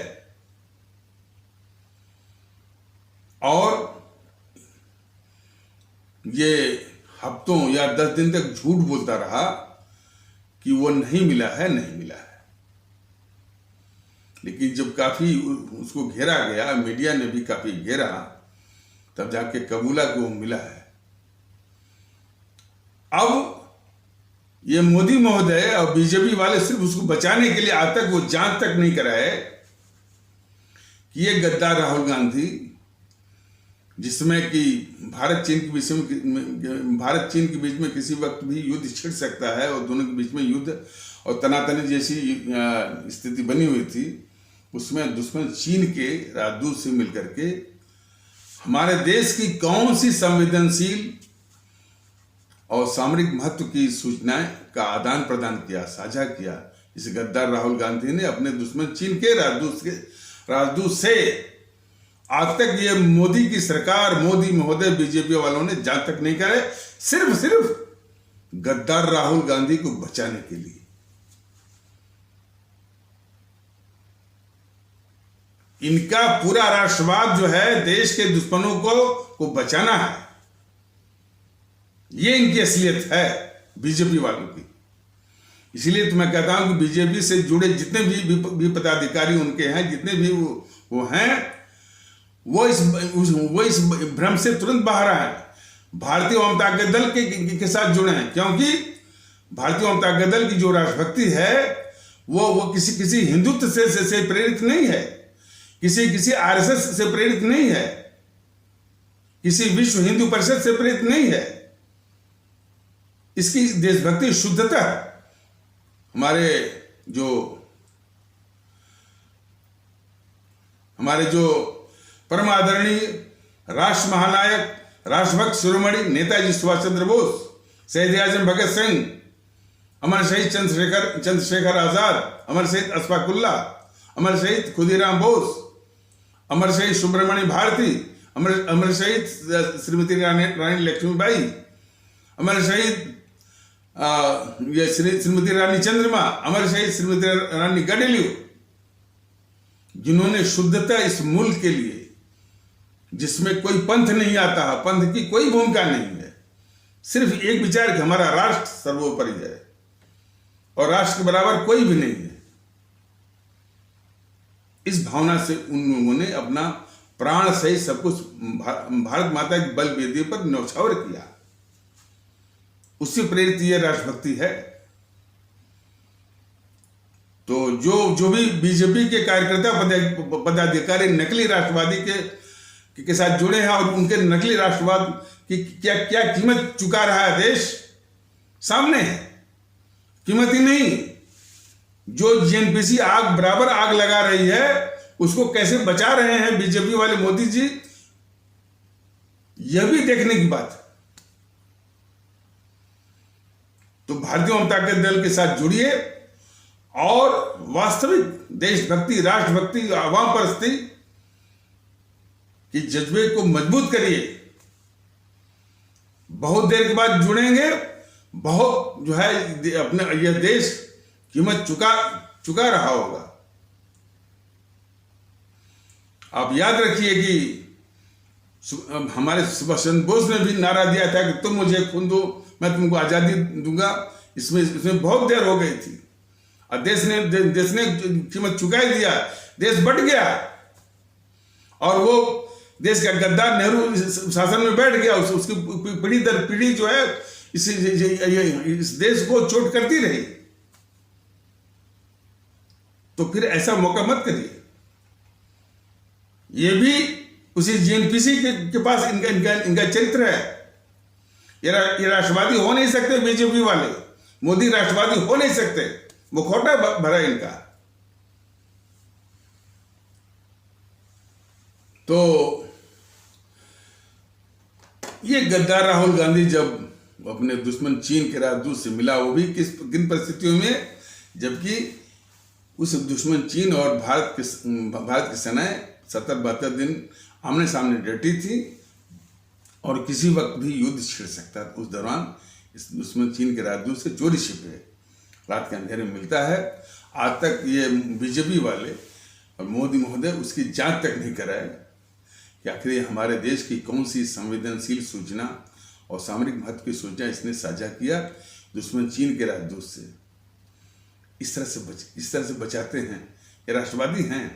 और ये हफ्तों या 10 दिन तक झूठ बोलता रहा कि वो नहीं मिला है। लेकिन जब काफी उसको घेरा गया, मीडिया ने भी काफी घेरा, तब जाके कबूला कि वो मिला है। अब ये मोदी महोदय और बीजेपी वाले सिर्फ उसको बचाने के लिए आज तक वो जांच तक नहीं कराए कि ये गद्दार राहुल गांधी, जिसमें कि भारत चीन के बीच में किसी वक्त भी युद्ध छिड़ सकता है और दोनों के बीच में युद्ध और तनातनी जैसी स्थिति बनी हुई थी, उसमें दुश्मन चीन के राजदूत से मिलकर के हमारे देश की कौन सी संवेदनशील और सामरिक महत्व की सूचनाएं का आदान प्रदान किया, साझा किया। इस गद्दार राहुल गांधी ने अपने दुश्मन चीन के राजदूत से आज तक ये मोदी की सरकार, मोदी महोदय, बीजेपी वालों ने जांच तक नहीं करे, सिर्फ गद्दार राहुल गांधी को बचाने के लिए। इनका पूरा राष्ट्रवाद जो है देश के दुश्मनों को बचाना है। ये इनकी असलियत है बीजेपी वालों की। इसलिए तो मैं कहता हूं कि बीजेपी से जुड़े जितने भी पदाधिकारी उनके हैं, जितने भी वो हैं, वो इस भ्रम से तुरंत बाहर आए, भारतीय वाम ताकत दल के साथ जुड़े हैं। क्योंकि भारतीय वाम ताकत दल की जो राष्ट्रभक्ति है वो किसी हिंदुत्व से प्रेरित नहीं है, किसी आरएसएस से प्रेरित नहीं है, किसी विश्व हिंदू परिषद से प्रेरित नहीं है। इसकी देशभक्ति शुद्धता हमारे जो परम आदरणीय राष्ट्र महानायक, राष्ट्रभक्त शिरोमणि नेताजी सुभाष चंद्र बोस, शहीद आजम भगत सिंह, अमर शहीद चंद्रशेखर आजाद, अमर शहीद अशफाकुल्ला, अमर शहीद खुदीराम बोस, अमर शहीद सुब्रमण्य भारती, अमर शहीद श्रीमती रानी लक्ष्मीबाई, अमर शहीद श्रीमती रानी चंद्रमा, अमर शहीद श्रीमती रानी गडेलियो, जिन्होंने शुद्धता इस मुल्क के लिए, जिसमें कोई पंथ नहीं आता है, पंथ की कोई भूमिका नहीं है, सिर्फ एक विचार कि हमारा राष्ट्र सर्वोपरि है और राष्ट्र के बराबर कोई भी नहीं है। इस भावना से उन लोगों ने अपना प्राण सहित सब कुछ भारत माता की बल वेदी पर न्यौछावर किया। उससे प्रेरित ये राष्ट्रभक्ति है। तो जो भी बीजेपी के कार्यकर्ता पदाधिकारी नकली राष्ट्रवादी के साथ जुड़े हैं और उनके नकली राष्ट्रवाद की क्या कीमत चुका रहा है देश, सामने है। कीमत ही नहीं, जो जीएनपीसी बराबर आग लगा रही है, उसको कैसे बचा रहे हैं बीजेपी वाले मोदी जी, यह भी देखने की बात है। तो भारतीय जनता ताकत दल के साथ जुड़िए और वास्तविक देशभक्ति, राष्ट्रभक्ति, आवाम परस्ती कि जज्बे को मजबूत करिए। बहुत देर के बाद जुड़ेंगे, बहुत जो है अपने यह देश कीमत चुका रहा होगा। आप याद रखिए कि हमारे सुभाष चंद्र बोस ने भी नारा दिया था कि तुम मुझे खून दो, मैं तुमको आजादी दूंगा। इसमें बहुत देर हो गई थी और देश ने कीमत चुका ही दिया, देश बट गया और वो देश का गद्दार नेहरू शासन में बैठ गया। उसकी पीढ़ी दर पीढ़ी जो है इस देश को चोट करती रही। तो फिर ऐसा मौका मत करिए। ये भी उसी जीएनपीसी के पास इनका चरित्र है। ये राष्ट्रवादी हो नहीं सकते, बीजेपी वाले मोदी राष्ट्रवादी हो नहीं सकते, मुखौटा भरा इनका। तो ये गद्दार राहुल गांधी जब अपने दुश्मन चीन के राजदूत से मिला, वो भी किन परिस्थितियों में, जबकि उस दुश्मन चीन और भारत की सेनाएं 70-72 दिन आमने सामने डटी थी और किसी वक्त भी युद्ध छिड़ सकता था। उस दौरान इस दुश्मन चीन के राजदूत से चोरी छिपे रात के अंधेरे में मिलता है। आज तक ये बीजेपी वाले और मोदी महोदय उसकी जांच तक नहीं कराए कि आखिर ये हमारे देश की कौन सी संवेदनशील सूचना और सामरिक महत्व की सूचना इसने साझा किया दुश्मन चीन के राजदूत से। इस तरह से बचाते हैं। ये राष्ट्रवादी हैं।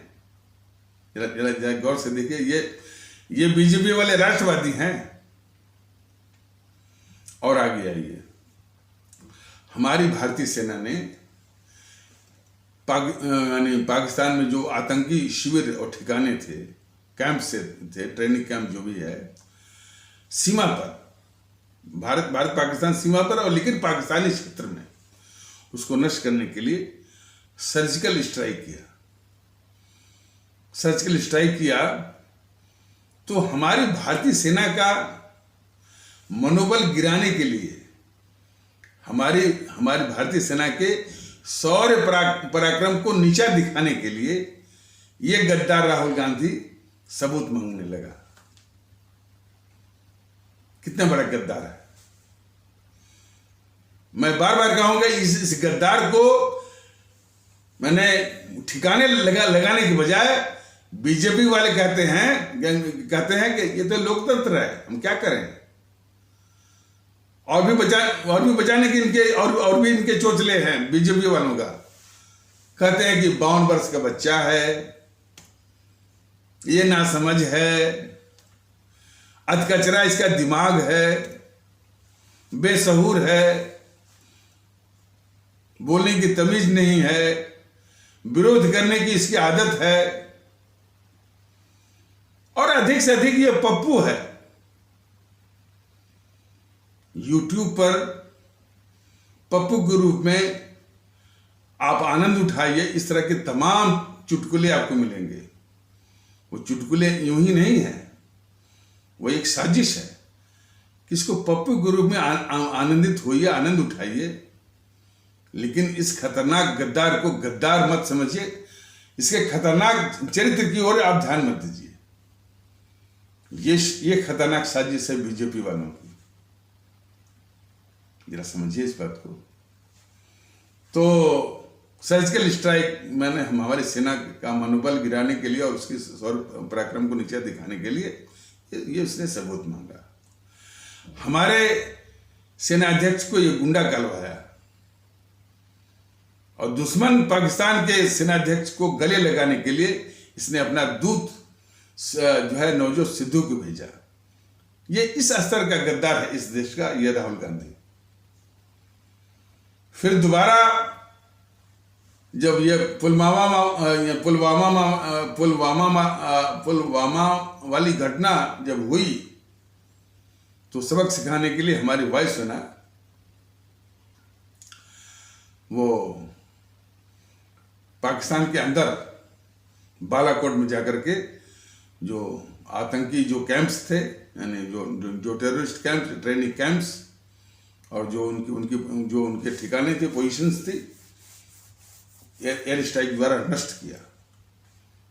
जरा गौर से देखिए, ये बीजेपी वाले राष्ट्रवादी हैं। और आगे आइए, हमारी भारतीय सेना ने पाकिस्तान में जो आतंकी शिविर और ठिकाने थे, कैंप से थे, ट्रेनिंग कैंप जो भी है, सीमा पर, भारत पाकिस्तान सीमा पर, और लेकिन पाकिस्तानी क्षेत्र में उसको नष्ट करने के लिए सर्जिकल स्ट्राइक किया। तो हमारी भारतीय सेना का मनोबल गिराने के लिए, हमारी भारतीय सेना के शौर्य पराक्रम को नीचा दिखाने के लिए ये गद्दार राहुल गांधी सबूत मांगने लगा। कितना बड़ा गद्दार है। मैं बार बार कहूंगा, इस गद्दार को मैंने ठिकाने लगाने के बजाय बीजेपी वाले कहते हैं कि ये तो लोकतंत्र है, हम क्या करें। और भी बचाने के इनके और भी इनके चोचले हैं बीजेपी वालों का। कहते हैं कि 52 वर्ष का बच्चा है, ये नासमझ है, अधकचरा इसका दिमाग है, बेसहूर है, बोलने की तमीज नहीं है, विरोध करने की इसकी आदत है, और अधिक से अधिक ये पप्पू है। YouTube पर पप्पू के रूप में आप आनंद उठाइए, इस तरह के तमाम चुटकुले आपको मिलेंगे। वो चुटकुले यूं ही नहीं है, वो एक साजिश है कि इसको पप्पू के रूप में आनंदित होइए, आनंद उठाइए, लेकिन इस खतरनाक गद्दार को गद्दार मत समझिए। इसके खतरनाक चरित्र की ओर आप ध्यान मत दीजिए। ये खतरनाक साजिश है बीजेपी वालों की, जरा समझिए इस बात को। तो सर्जिकल स्ट्राइक मैंने हमारी सेना का मनोबल गिराने के लिए और उसकी शौर्य पराक्रम को नीचे दिखाने के लिए ये उसने सबूत मांगा। हमारे सेना अध्यक्ष को ये गुंडा कहलवाया और दुश्मन पाकिस्तान के सेनाध्यक्ष को गले लगाने के लिए इसने अपना दूत जो है नवजोत सिद्धू को भेजा। ये इस स्तर का गद्दार है इस देश का, ये राहुल गांधी। फिर दोबारा जब ये पुलवामा वाली घटना जब हुई तो सबक सिखाने के लिए हमारी वायुसेना वो पाकिस्तान के अंदर बालाकोट में जाकर के जो आतंकी जो कैंप्स थे, यानी जो टेररिस्ट कैंप्स, ट्रेनिंग कैंप्स, और जो उनके ठिकाने थे, पोजीशंस थी, एयर स्ट्राइक द्वारा नष्ट किया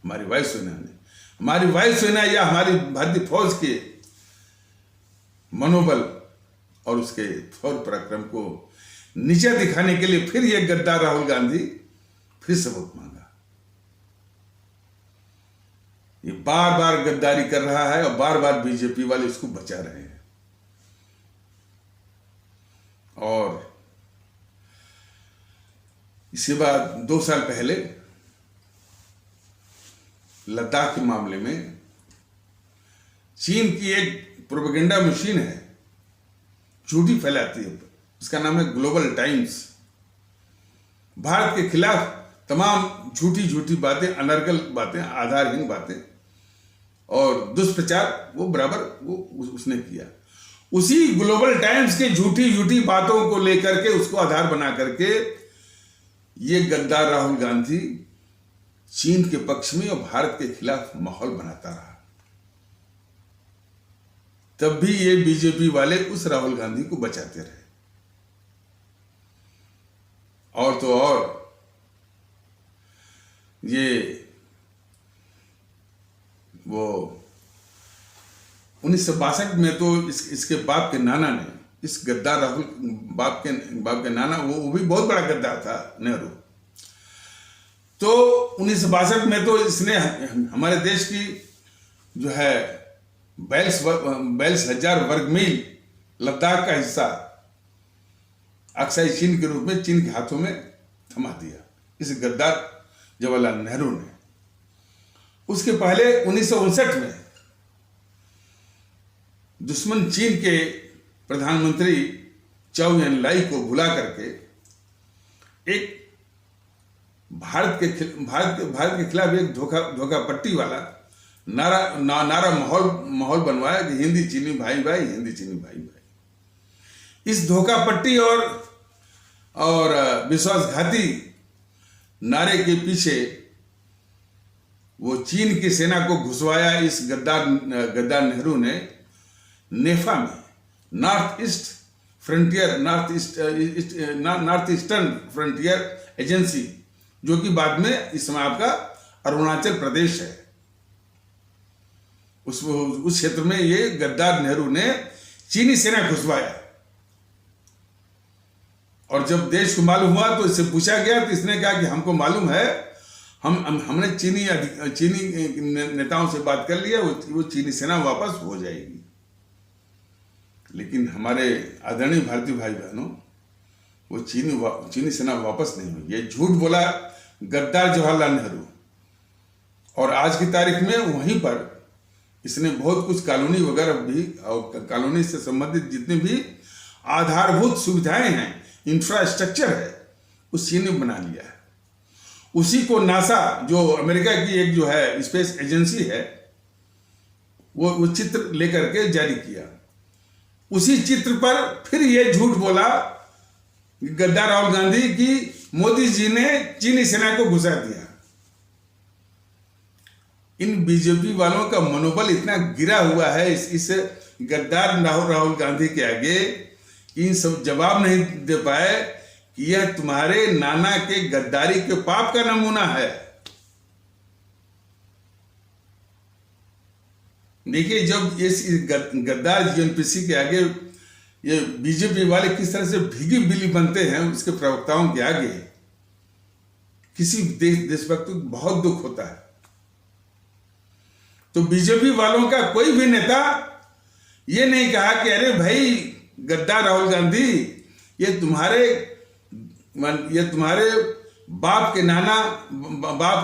हमारी वायुसेना ने। हमारी वायुसेना या हमारी भारतीय फौज के मनोबल और उसके शौर्य पराक्रम को नीचे दिखाने के लिए फिर ये गद्दार राहुल गांधी फिर सबूत मांगा। ये बार बार गद्दारी कर रहा है और बार बार बीजेपी वाले इसको बचा रहे हैं। और इसके बाद 2 साल पहले लद्दाख के मामले में चीन की एक प्रोपेगेंडा मशीन है, झूठी फैलाती है, उसका नाम है ग्लोबल टाइम्स। भारत के खिलाफ तमाम झूठी बातें, अनर्गल बातें, आधारहीन बातें और दुष्प्रचार वो बराबर उसने किया। उसी ग्लोबल टाइम्स के झूठी बातों को लेकर के उसको आधार बना करके ये गद्दार राहुल गांधी चीन के पक्ष में और भारत के खिलाफ माहौल बनाता रहा। तब भी ये बीजेपी वाले उस राहुल गांधी को बचाते रहे। और तो और ये वो 1962 में तो इसके बाप के नाना ने, इस गद्दार राहुल बाप के नाना, वो भी बहुत बड़ा गद्दार था, नेहरू। तो 1962 में तो इसने हमारे देश की जो है 42,000 वर्ग मील लद्दाख का हिस्सा अक्साई चीन के रूप में चीन के हाथों में थमा दिया इस गद्दार जवाहरलाल नेहरू ने। उसके पहले 1959 में दुश्मन चीन के प्रधानमंत्री चाउ एन-लाई को बुला करके एक भारत के खिलाफ एक धोखा पट्टी वाला नारा माहौल बनवाया कि हिंदी चीनी भाई भाई, हिंदी चीनी भाई भाई। इस धोखा पट्टी और विश्वासघाती नारे के पीछे वो चीन की सेना को घुसवाया इस गद्दार नेहरू ने नेफा में, नॉर्थ ईस्टर्न फ्रंटियर एजेंसी, जो कि बाद में इस समय आपका अरुणाचल प्रदेश है। उस क्षेत्र में ये गद्दार नेहरू ने चीनी सेना घुसवाया, और जब देश को मालूम हुआ तो इससे पूछा गया तो इसने कहा कि हमको मालूम है, हमने चीनी नेताओं से बात कर लिया, वो चीनी सेना वापस हो जाएगी। लेकिन हमारे आदरणीय भारतीय भाई बहनों, वो चीनी सेना वापस नहीं हुई। ये झूठ बोला गद्दार जवाहरलाल नेहरू, और आज की तारीख में वहीं पर इसने बहुत कुछ कॉलोनी वगैरह भी, और कॉलोनी से संबंधित जितने भी आधारभूत सुविधाएं हैं, इंफ्रास्ट्रक्चर है, उस चीन ने बना लिया है। उसी को नासा, जो अमेरिका की एक जो है स्पेस एजेंसी है, वो चित्र लेकर के जारी किया। उसी चित्र पर फिर ये झूठ बोला गद्दार राहुल गांधी की मोदी जी ने चीनी सेना को घुसा दिया। इन बीजेपी वालों का मनोबल इतना गिरा हुआ है इस गद्दार राहुल गांधी के आगे, इन सब जवाब नहीं दे पाए कि यह तुम्हारे नाना के गद्दारी के पाप का नमूना है। देखिए, जब इस गद्दार जीएनपीसी के आगे ये बीजेपी वाले किस तरह से भीगी बिल्ली बनते हैं, उसके प्रवक्ताओं के आगे किसी देशभक्त को बहुत दुख होता है। तो बीजेपी वालों का कोई भी नेता ये नहीं कहा कि अरे भाई गद्दार राहुल गांधी, ये तुम्हारे बाप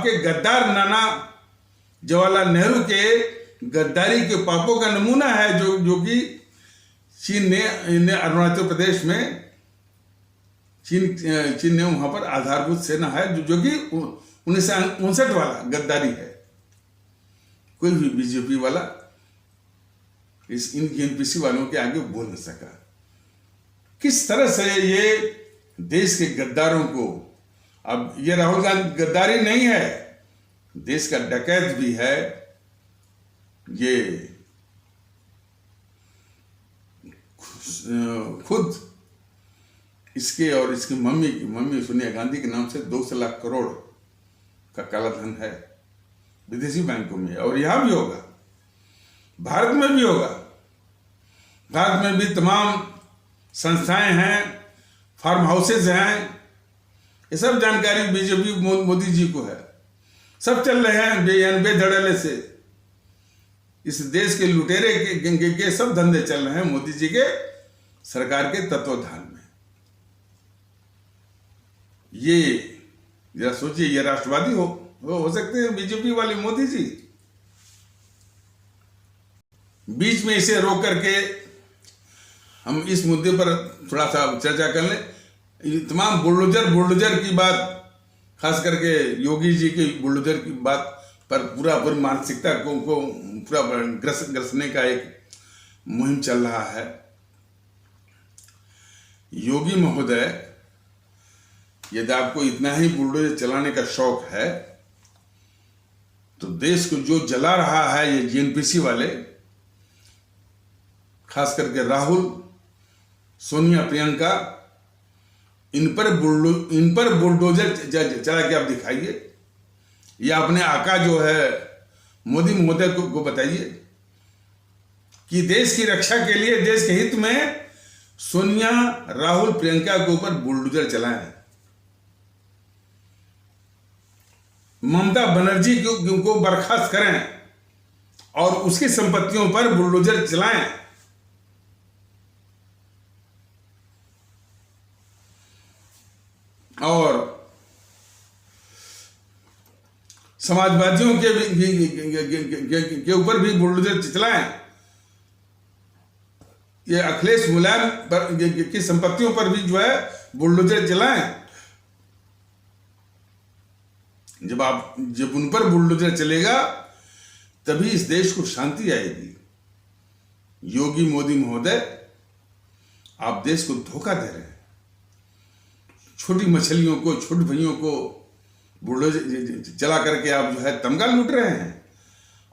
के गद्दार नाना जवाहरलाल नेहरू के गद्दारी के पापों का नमूना है, जो कि चीन ने अरुणाचल प्रदेश में चीन ने वहां पर आधारभूत सेना है, जो कि 1959 वाला गद्दारी है। कोई भी बीजेपी वाला इन जीएनपीसी वालों के आगे बोल नहीं सका। किस तरह से ये देश के गद्दारों को, अब ये राहुल गांधी गद्दारी नहीं है, देश का डकैत भी है। ये खुद इसके और इसकी मम्मी सोनिया गांधी के नाम से 200 लाख करोड़ का काला धन है विदेशी बैंकों में, और यहां भी होगा, भारत में भी होगा। भारत में भी तमाम संस्थाएं हैं, फार्म हाउसेज हैं, ये सब जानकारी बीजेपी मोदी जी को है। सब चल रहे हैं बेधड़ल्ले से। इस देश के लुटेरे के सब धंधे चल रहे हैं मोदी जी के सरकार के तत्वाधान में। ये जरा सोचिए, ये राष्ट्रवादी हो सकते हैं बीजेपी वाले मोदी जी? बीच में इसे रोक करके हम इस मुद्दे पर थोड़ा सा चर्चा कर लें। तमाम बुलडोजर की बात, खास करके योगी जी के बुलडोजर की बात पर पूरी मानसिकता को पूरा ग्रसने का एक मुहिम चल रहा है। योगी महोदय, यदि आपको इतना ही बुलडोजर चलाने का शौक है, तो देश को जो जला रहा है ये जीएनपीसी वाले, खास करके राहुल, सोनिया, प्रियंका, इन पर बुलडोजर चला के आप दिखाइए, या अपने आका जो है मोदी महोदय को बताइए कि देश की रक्षा के लिए, देश के हित में सोनिया, राहुल, प्रियंका के ऊपर बुलडोजर चलाएं। ममता बनर्जी को बर्खास्त करें और उसकी संपत्तियों पर बुलडोजर चलाएं। और समाजवादियों के ऊपर भी बुलडोजर चलाएं। ये अखिलेश मुलायम की संपत्तियों पर भी जो है बुलडोजर चलाएं। जब उन पर बुलडोजर चलेगा तभी इस देश को शांति आएगी। योगी मोदी महोदय, आप देश को धोखा दे रहे हैं। छोटी मछलियों को, छोटे भैयों को बुलडोजर चला करके आप जो है तमगा लूट रहे हैं,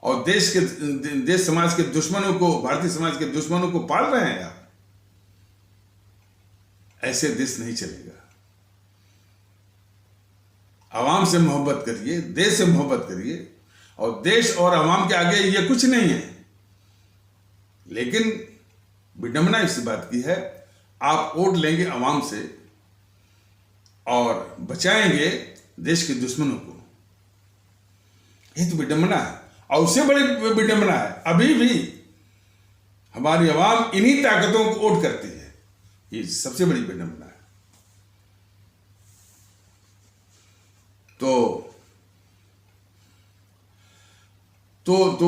और देश समाज के दुश्मनों को, भारतीय समाज के दुश्मनों को पाल रहे हैं आप। ऐसे देश नहीं चलेगा। आवाम से मोहब्बत करिए, देश से मोहब्बत करिए, और देश और आवाम के आगे ये कुछ नहीं है। लेकिन विडंबना इस बात की है, आप वोट लेंगे आवाम से और बचाएंगे देश के दुश्मनों को। ये तो विडंबना है। और उससे बड़ी विडंबना है, अभी भी हमारी आवाम इन्हीं ताकतों को वोट करती है। ये सबसे बड़ी विडंबना है। तो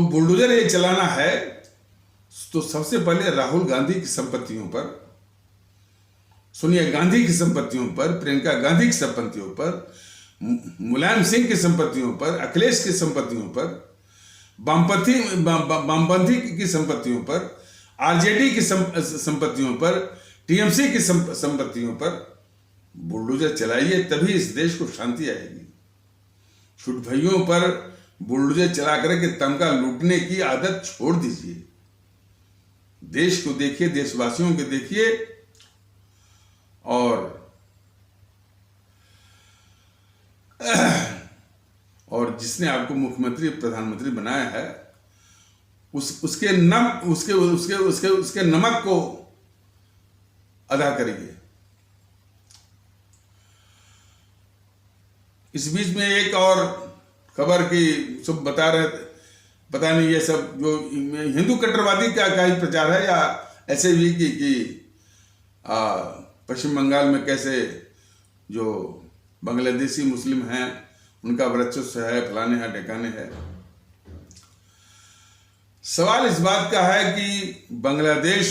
बुलडोजर ये चलाना है तो सबसे पहले राहुल गांधी की संपत्तियों पर, सोनिया गांधी की संपत्तियों पर, प्रियंका गांधी की संपत्तियों पर, मुलायम सिंह की संपत्तियों पर, अखिलेश की संपत्तियों पर, वामपंथी की संपत्तियों पर, आरजेडी की संपत्तियों पर, टीएमसी की संपत्तियों पर बुलडोजर चलाइए, तभी इस देश को शांति आएगी। छुट भइयों पर बुलडोजर चला करके तमगा लूटने की आदत छोड़ दीजिए। देश को देखिए, देशवासियों को देखिए, और जिसने आपको मुख्यमंत्री प्रधानमंत्री बनाया है उसके नमक को अदा करिए। इस बीच में एक और खबर की सब बता रहे, पता नहीं ये सब जो हिंदू कट्टरवादी का ही प्रचार है, या ऐसे भी कि पश्चिम बंगाल में कैसे जो बांग्लादेशी मुस्लिम हैं उनका वर्चस्व है, फलाने हैं, ढेकाने हैं। सवाल इस बात का है कि बांग्लादेश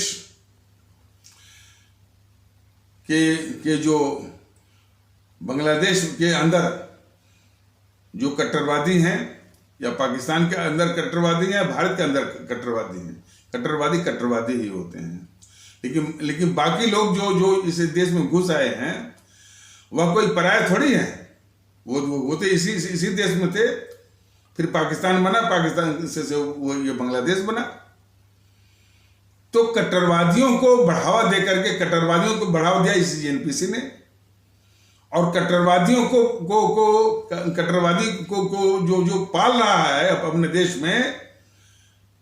के जो बांग्लादेश के अंदर जो कट्टरवादी हैं, या पाकिस्तान के अंदर कट्टरवादी हैं, भारत के अंदर कट्टरवादी हैं, कट्टरवादी ही होते हैं। लेकिन बाकी लोग जो इस देश में घुस आए हैं वह कोई पराया थोड़ी है। वो तो इसी देश में थे, फिर पाकिस्तान बना, पाकिस्तान से वो ये बांग्लादेश बना। तो कट्टरवादियों को बढ़ावा दे करके कट्टरवादियों को बढ़ावा दिया इस जेएनपीसी ने, और कट्टरवादियों कट्टरवादी को जो पाल रहा है अपने देश में,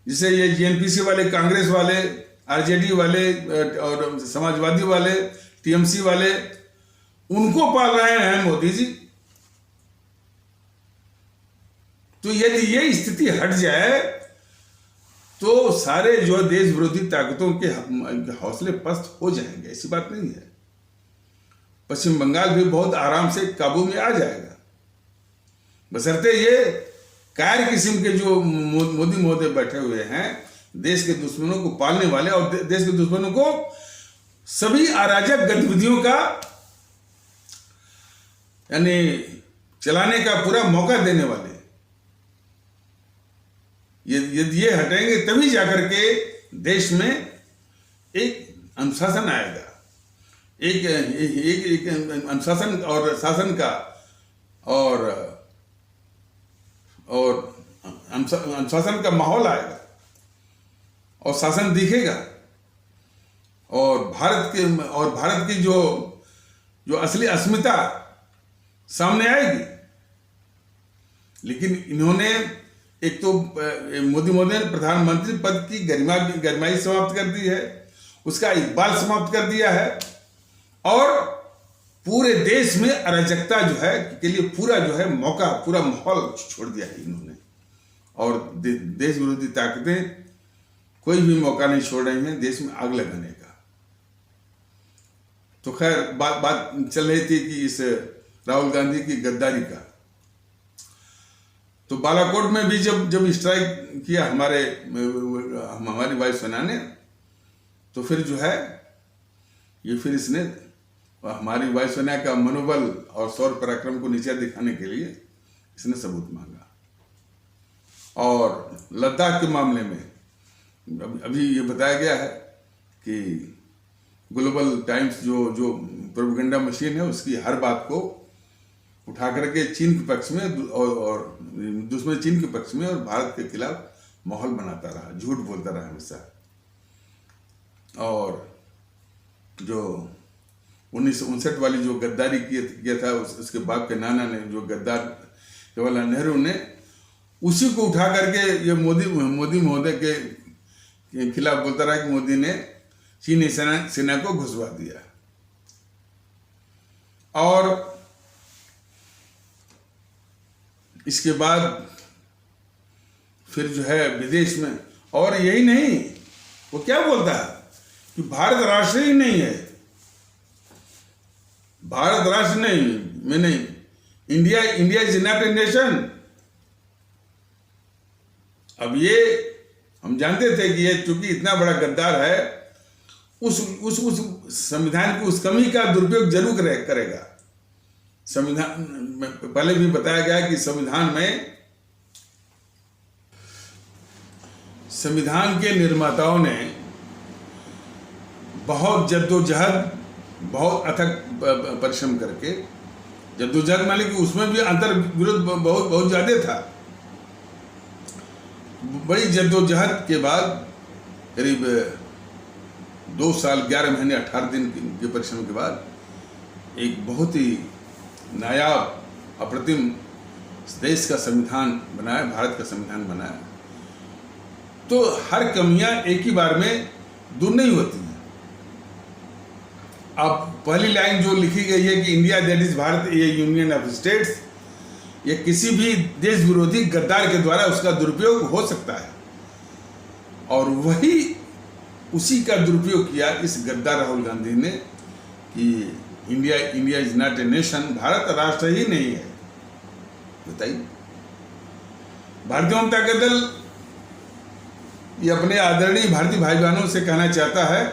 जिसे ये जेएनपीसी वाले, कांग्रेस वाले, आरजेडी वाले और समाजवादी वाले, टीएमसी वाले, उनको पाल रहे हैं मोदी जी। तो यदि ये स्थिति हट जाए तो सारे जो देश विरोधी ताकतों के हौसले पस्त हो जाएंगे, ऐसी बात नहीं है। पश्चिम बंगाल भी बहुत आराम से काबू में आ जाएगा, बशर्ते ये कायर किस्म के जो मोदी महोदय बैठे हुए हैं, देश के दुश्मनों को पालने वाले और देश के दुश्मनों को सभी अराजक गतिविधियों का यानी चलाने का पूरा मौका देने वाले, यदि ये हटेंगे तभी जाकर के देश में एक अनुशासन आएगा, एक अनुशासन और शासन का और अनुशासन का माहौल आएगा और शासन दिखेगा, और भारत की जो असली अस्मिता सामने आएगी। लेकिन इन्होंने एक तो मोदी ने प्रधानमंत्री पद की गरिमाई समाप्त कर दी है, उसका इकबाल समाप्त कर दिया है, और पूरे देश में अराजकता जो है के लिए पूरा जो है मौका, पूरा माहौल छोड़ दिया है इन्होंने। और देश विरोधी ताकतें कोई भी मौका नहीं छोड़ रही हैं देश में आग लगाने का। तो खैर बात चल रही थी कि इस राहुल गांधी की गद्दारी का। तो बालाकोट में भी जब स्ट्राइक किया हमारी वायुसेना ने, तो फिर जो है फिर इसने हमारी वायुसेना का मनोबल और शौर्य पराक्रम को नीचे दिखाने के लिए इसने सबूत मांगा। और लद्दाख के मामले में अभी ये बताया गया है कि ग्लोबल टाइम्स जो प्रोपेगेंडा मशीन है उसकी हर बात को उठा करके चीन के पक्ष में और दुश्मन चीन के पक्ष में और भारत के खिलाफ माहौल बनाता रहा, झूठ बोलता रहा हमेशा। और जो 1959 वाली जो गद्दारी किया था, उसके बाप के नाना ने, जो गद्दार जवाहरलाल नेहरू ने, उसी को उठा करके ये मोदी महोदय के खिलाफ बोलता रहा कि मोदी ने चीनी सेना को घुसवा दिया। और इसके बाद फिर जो है विदेश में, और यही नहीं, वो क्या बोलता है कि भारत राष्ट्र ही नहीं है, भारत राष्ट्र नहीं, मैं नहीं, India is not a nation. अब ये हम जानते थे कि ये चूंकि इतना बड़ा गद्दार है, उस संविधान की उस कमी का दुरुपयोग जरूर करेगा। संविधान में पहले भी बताया गया कि संविधान के निर्माताओं ने बहुत जद्दोजहद, बहुत अथक परिश्रम करके, जद्दोजहद मान ली कि उसमें भी अंतर विरोध बहुत ज्यादा था। बड़ी जद्दोजहद के बाद करीब 2 साल 11 महीने 18 दिन के परिश्रम के बाद एक बहुत ही नायाब अप्रतिम देश का संविधान बनाया, भारत का संविधान बनाया। तो हर कमियां एक ही बार में दूर नहीं होती हैं। अब पहली लाइन जो लिखी गई है कि India that is Bharat A union of states, ये किसी भी देश विरोधी गद्दार के द्वारा उसका दुरुपयोग हो सकता है, और वही उसी का दुरुपयोग किया इस गद्दार राहुल गांधी ने कि India is not a nation, Bharat राष्ट्र ही नहीं है। बताइए, भारतीय जनता दल ये अपने आदरणीय भारतीय भाई बहनों से कहना चाहता है,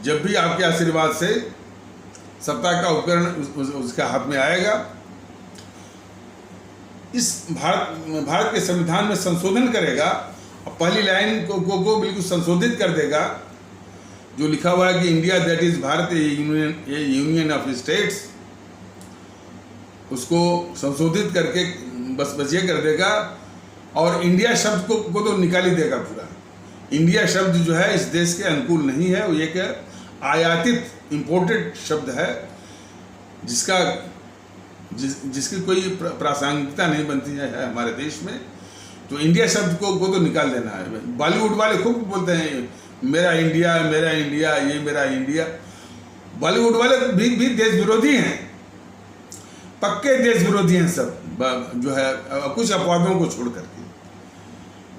जब भी आपके आशीर्वाद से सत्ता का उपकरण उसके हाथ में आएगा, इस भारत के संविधान में संशोधन करेगा, पहली लाइन को बिल्कुल संशोधित कर देगा, जो लिखा हुआ है कि India that is Bharat A union of states, उसको संशोधित करके बस ये कर देगा, और इंडिया शब्द को तो निकाल ही देगा पूरा। इंडिया शब्द जो है इस देश के अनुकूल नहीं है, वो एक आयातित इंपोर्टेड शब्द है, जिसकी कोई प्रासंगिकता नहीं बनती है हमारे देश में। तो इंडिया शब्द को तो निकाल देना है। बॉलीवुड वाले खूब बोलते हैं मेरा इंडिया, मेरा इंडिया, ये मेरा इंडिया। बॉलीवुड वाले भी देश विरोधी हैं, पक्के देश विरोधी हैं सब, जो है कुछ अपवादों को छोड़ करके,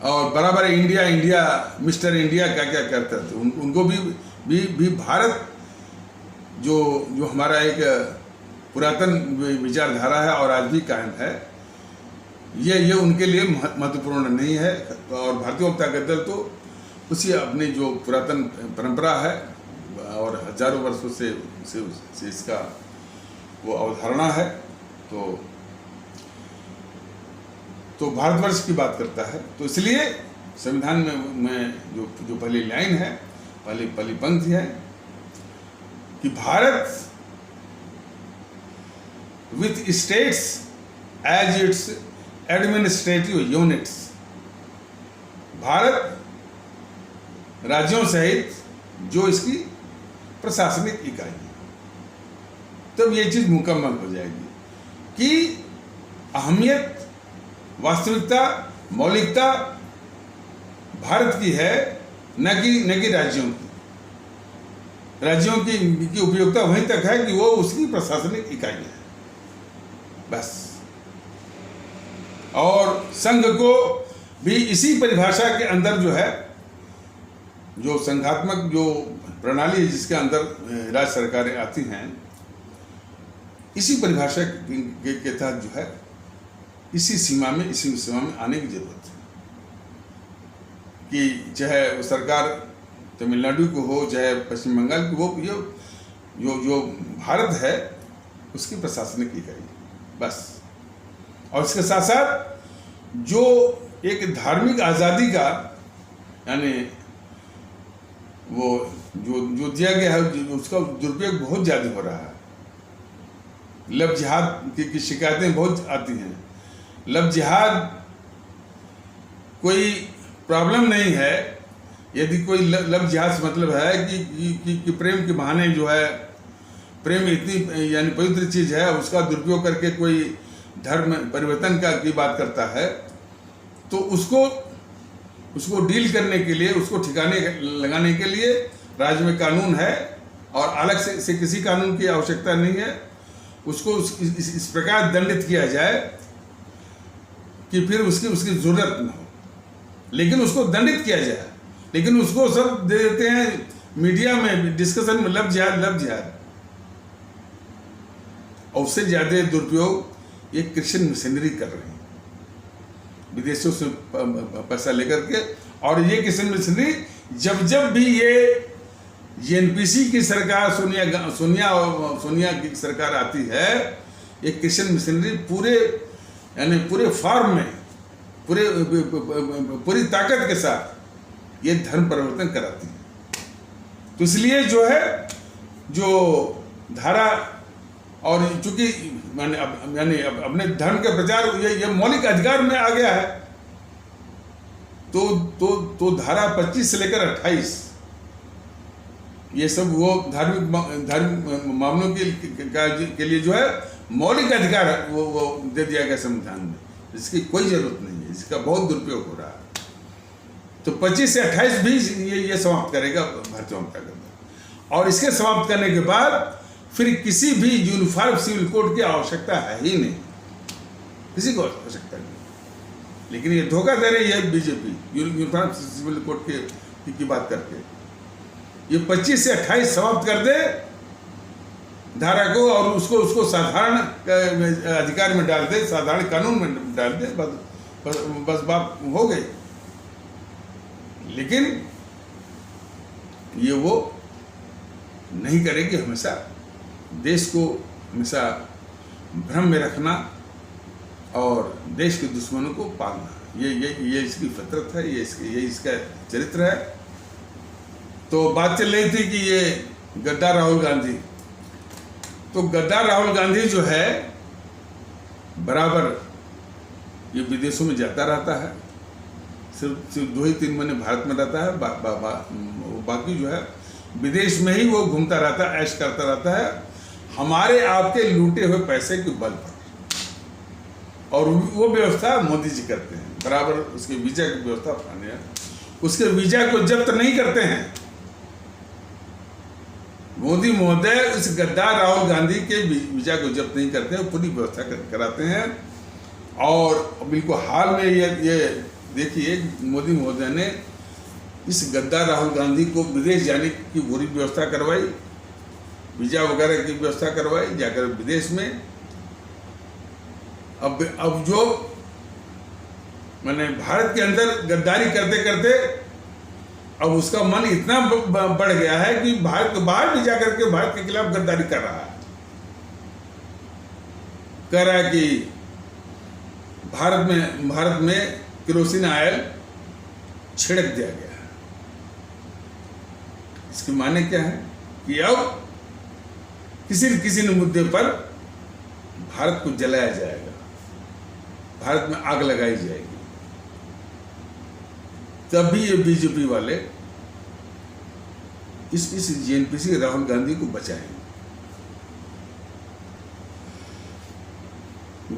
और बराबर इंडिया इंडिया, मिस्टर इंडिया क्या क्या करते थे। उनको भी भारत जो हमारा एक पुरातन विचारधारा है और आज भी कायम है, ये उनके लिए महत्वपूर्ण नहीं है। और भारतीय जनता दल तो उसी अपनी जो पुरातन परंपरा है और हजारों वर्षों से इसका वो अवधारणा है, तो भारतवर्ष की बात करता है। तो इसलिए संविधान में जो पहली लाइन है, पहली पंक्ति है कि Bharat with states as its administrative units, Bharat राज्यों सहित जो इसकी प्रशासनिक इकाई है, तब ये चीज मुकम्मल हो जाएगी कि अहमियत, वास्तविकता, मौलिकता भारत की है, न कि राज्यों की उपयोगिता वहीं तक है कि वो उसकी प्रशासनिक इकाई है, बस। और संघ को भी इसी परिभाषा के अंदर जो है, जो संघात्मक जो प्रणाली है जिसके अंदर राज्य सरकारें आती हैं, इसी परिभाषा के तहत जो है इसी सीमा में आने की जरूरत है कि चाहे सरकार तमिलनाडु को हो, चाहे पश्चिम बंगाल की हो, जो भारत है उसकी प्रशासनिक इकाई, बस। और इसके साथ साथ जो एक धार्मिक आज़ादी का, यानी वो जो दिया गया है, उसका दुरुपयोग बहुत ज़्यादा हो रहा है। लव जिहाद की शिकायतें बहुत आती हैं। लव जिहाद कोई प्रॉब्लम नहीं है, यदि कोई लव जिहाद से मतलब है कि प्रेम के बहाने जो है, प्रेम इतनी यानी पवित्र चीज़ है, उसका दुरुपयोग करके कोई धर्म परिवर्तन की बात करता है, तो उसको डील करने के लिए, उसको ठिकाने लगाने के लिए राज्य में कानून है और अलग से किसी कानून की आवश्यकता नहीं है। उसको इस प्रकार दंडित किया जाए कि फिर उसकी जरूरत न हो, लेकिन उसको दंडित किया जाए। लेकिन उसको सब दे देते हैं मीडिया में, डिस्कशन में, लव जिहाद। और उससे ज़्यादा दुरुपयोग ये क्रिश्चियन मिशनरी कर रहे हैं, विदेशों से पैसा लेकर के। और ये क्रिश्चियन मिशनरी जब भी ये एनपीसी की सरकार, सोनिया की सरकार आती है, ये क्रिश्चियन मिशनरी पूरे फॉर्म में, पूरी ताकत के साथ ये धर्म परिवर्तन कराती है। तो इसलिए जो है, जो धारा, और चूंकि अपने धर्म के प्रचार ये मौलिक अधिकार में आ गया है, तो धारा 25 से लेकर 28 ये सब वो धार्मिक मामलों के लिए जो है मौलिक अधिकार वो दे दिया गया संविधान में, इसकी कोई जरूरत नहीं है, इसका बहुत दुरुपयोग हो रहा है। तो 25 से 28 भी ये समाप्त करेगा भारतीय जनता दल। और इसके समाप्त करने के बाद फिर किसी भी यूनिफॉर्म सिविल कोड की आवश्यकता है ही नहीं, किसी को आवश्यकता नहीं। लेकिन ये धोखा दे रही है बीजेपी यूनिफॉर्म सिविल कोड की बात करके। ये 25 से 28 समाप्त कर दे धारा को, और उसको साधारण अधिकार में डाल दे, साधारण कानून में डाल दे, बस बात हो गई। लेकिन ये वो नहीं करेगी। हमेशा देश को हमेशा भ्रम में रखना और देश के दुश्मनों को पालना, ये इसकी फितरत है, ये इसका चरित्र है। तो बात चल रही थी कि ये गद्दार राहुल गांधी, तो गद्दार राहुल गांधी जो है बराबर ये विदेशों में जाता रहता है, सिर्फ 2-3 महीने भारत में रहता है, बाकी जो है विदेश में ही वो घूमता रहता है, ऐश करता रहता है, हमारे आपके लूटे हुए पैसे के बल पर। और वो व्यवस्था मोदी जी करते हैं, बराबर उसके वीजा की व्यवस्था अपनाने हैं, उसके वीजा को जब्त नहीं करते हैं। मोदी महोदय इस गद्दार राहुल गांधी के वीजा को जब्त नहीं करते हैं, पूरी व्यवस्था कराते हैं। और बिल्कुल हाल में ये देखिए, मोदी महोदय ने इस गद्दार राहुल गांधी को विदेश जाने की पूरी व्यवस्था करवाई, वीजा वगैरह की व्यवस्था करवाई, जाकर विदेश में। अब जो मैंने भारत के अंदर गद्दारी करते करते अब उसका मन इतना बढ़ गया है कि भारत के बाहर भी जाकर के भारत के खिलाफ गद्दारी कर रहा है। कह रहा है कि भारत में केरोसिन ऑयल छिड़क दिया गया है। इसके माने क्या है कि अब किसी न मुद्दे पर भारत को जलाया जाएगा, भारत में आग लगाई जाएगी। तभी ये बीजेपी वाले इस जेएनपीसी राहुल गांधी को बचाएंगे।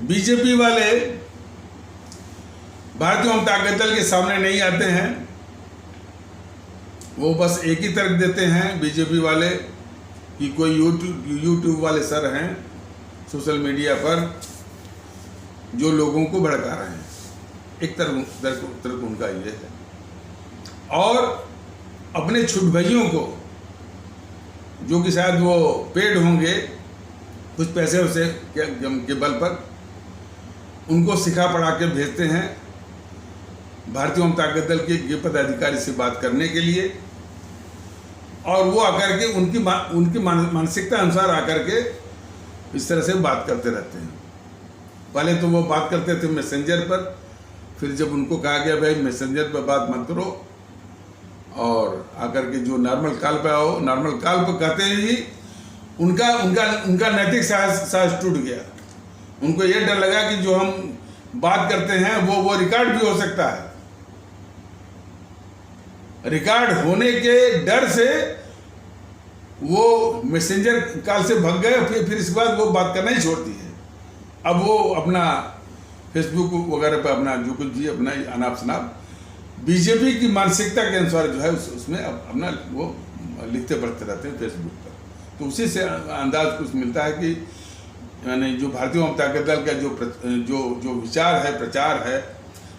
बीजेपी वाले भारतीय जनता दल के सामने नहीं आते हैं, वो बस एक ही तर्क देते हैं बीजेपी वाले कि कोई यूट्यूब वाले सर हैं सोशल मीडिया पर जो लोगों को भड़का रहे हैं। एक तर्क उनका ये है। और अपने छुट भाइयों को, जो कि शायद वो पेड होंगे कुछ पैसे उसे के बल पर, उनको सिखा पढ़ा के भेजते हैं भारतीय जनता दल के पदाधिकारी से बात करने के लिए। और वो आकर के उनकी मानसिकता अनुसार आकर के इस तरह से बात करते रहते हैं। पहले तो वो बात करते थे मैसेंजर पर, फिर जब उनको कहा गया भाई मैसेंजर पर बात मत करो और आकर के जो नॉर्मल कॉल पे आओ, नॉर्मल कॉल पर कहते ही उनका नैतिक साहस टूट गया। उनको ये डर लगा कि जो हम बात करते हैं वो रिकॉर्ड भी हो सकता है। रिकॉर्ड होने के डर से वो मैसेंजर कॉल से भाग गए, फिर इसके बाद वो बात करना ही छोड़ दी है। अब वो अपना फेसबुक वगैरह पे अपना जो कुछ भी अपना अनाप शनाप बीजेपी की मानसिकता के अनुसार जो है उसमें अपना वो लिखते पढ़ते रहते हैं फेसबुक पर। तो उसी से अंदाज कुछ मिलता है कि यानी जो भारतीय जनता दल का जो विचार है, प्रचार है,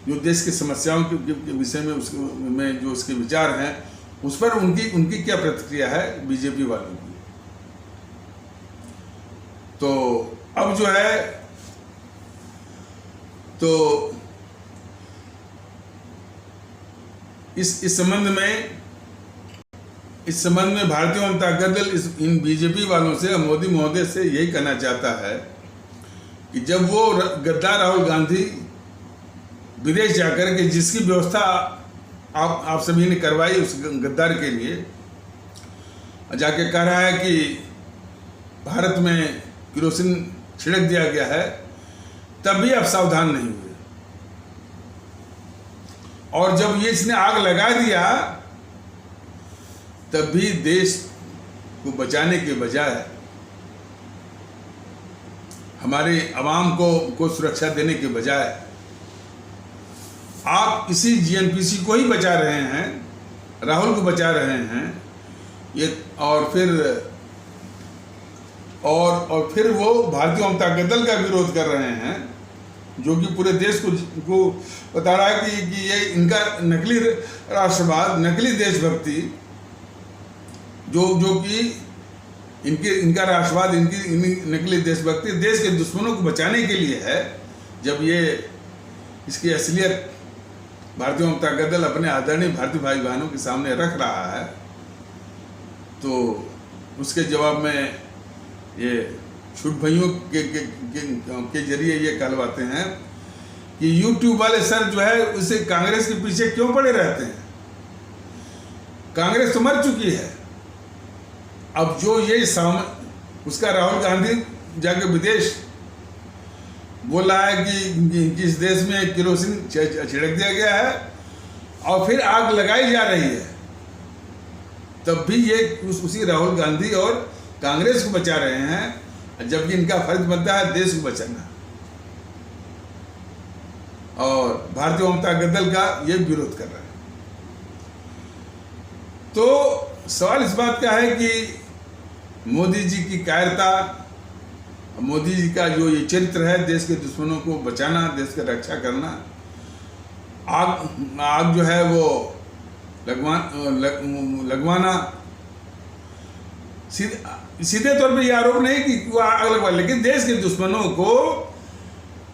जो देश की समस्याओं के विषय में जो उसके विचार हैं, उस पर उनकी क्या प्रतिक्रिया है बीजेपी वालों की। तो अब जो है तो इस संबंध में भारतीय जनता दल इन बीजेपी वालों से, मोदी महोदय से यही कहना चाहता है कि जब वो गद्दार राहुल गांधी विदेश जाकर के जिसकी व्यवस्था आप सभी ने करवाई उस गद्दार के लिए, जाके कह रहा है कि भारत में केरोसिन छिड़क दिया गया है, तब भी आप सावधान नहीं हुए। और जब ये इसने आग लगा दिया तब भी देश को बचाने के बजाय हमारे अवाम को सुरक्षा देने के बजाय आप इसी जीएनपीसी को ही बचा रहे हैं, राहुल को बचा रहे हैं ये। और फिर वो भारतीय जनता दल का विरोध कर रहे हैं, जो कि पूरे देश को बता रहा है कि ये इनका नकली राष्ट्रवाद, नकली देशभक्ति, जो कि इनका राष्ट्रवाद, इनकी नकली देशभक्ति देश के दुश्मनों को बचाने के लिए है। जब ये इसकी असलियत भारतीय जनता दल अपने आदरणीय भारतीय भाई बहनों के सामने रख रहा है, तो उसके जवाब में ये छुट भाइयों के जरिए ये कहलवाते हैं कि यूट्यूब वाले सर जो है उसे कांग्रेस के पीछे क्यों पड़े रहते हैं। कांग्रेस तो मर चुकी है। अब जो ये उसका राहुल गांधी जाके विदेश बोल रहा है कि जिस देश में केरोसिन छिड़क दिया गया है और फिर आग लगाई जा रही है, तब भी ये उसी राहुल गांधी और कांग्रेस को बचा रहे हैं, जबकि इनका फर्ज बनता है देश को बचाना। और भारतीय जनता दल का ये विरोध कर रहा है। तो सवाल इस बात का है कि मोदी जी की कायरता, मोदी जी का जो ये चरित्र है देश के दुश्मनों को बचाना, देश की रक्षा करना, आग जो है वो लगवाना, सीधे तौर पे ये आरोप नहीं कि वो आग लगवा, लेकिन देश के दुश्मनों को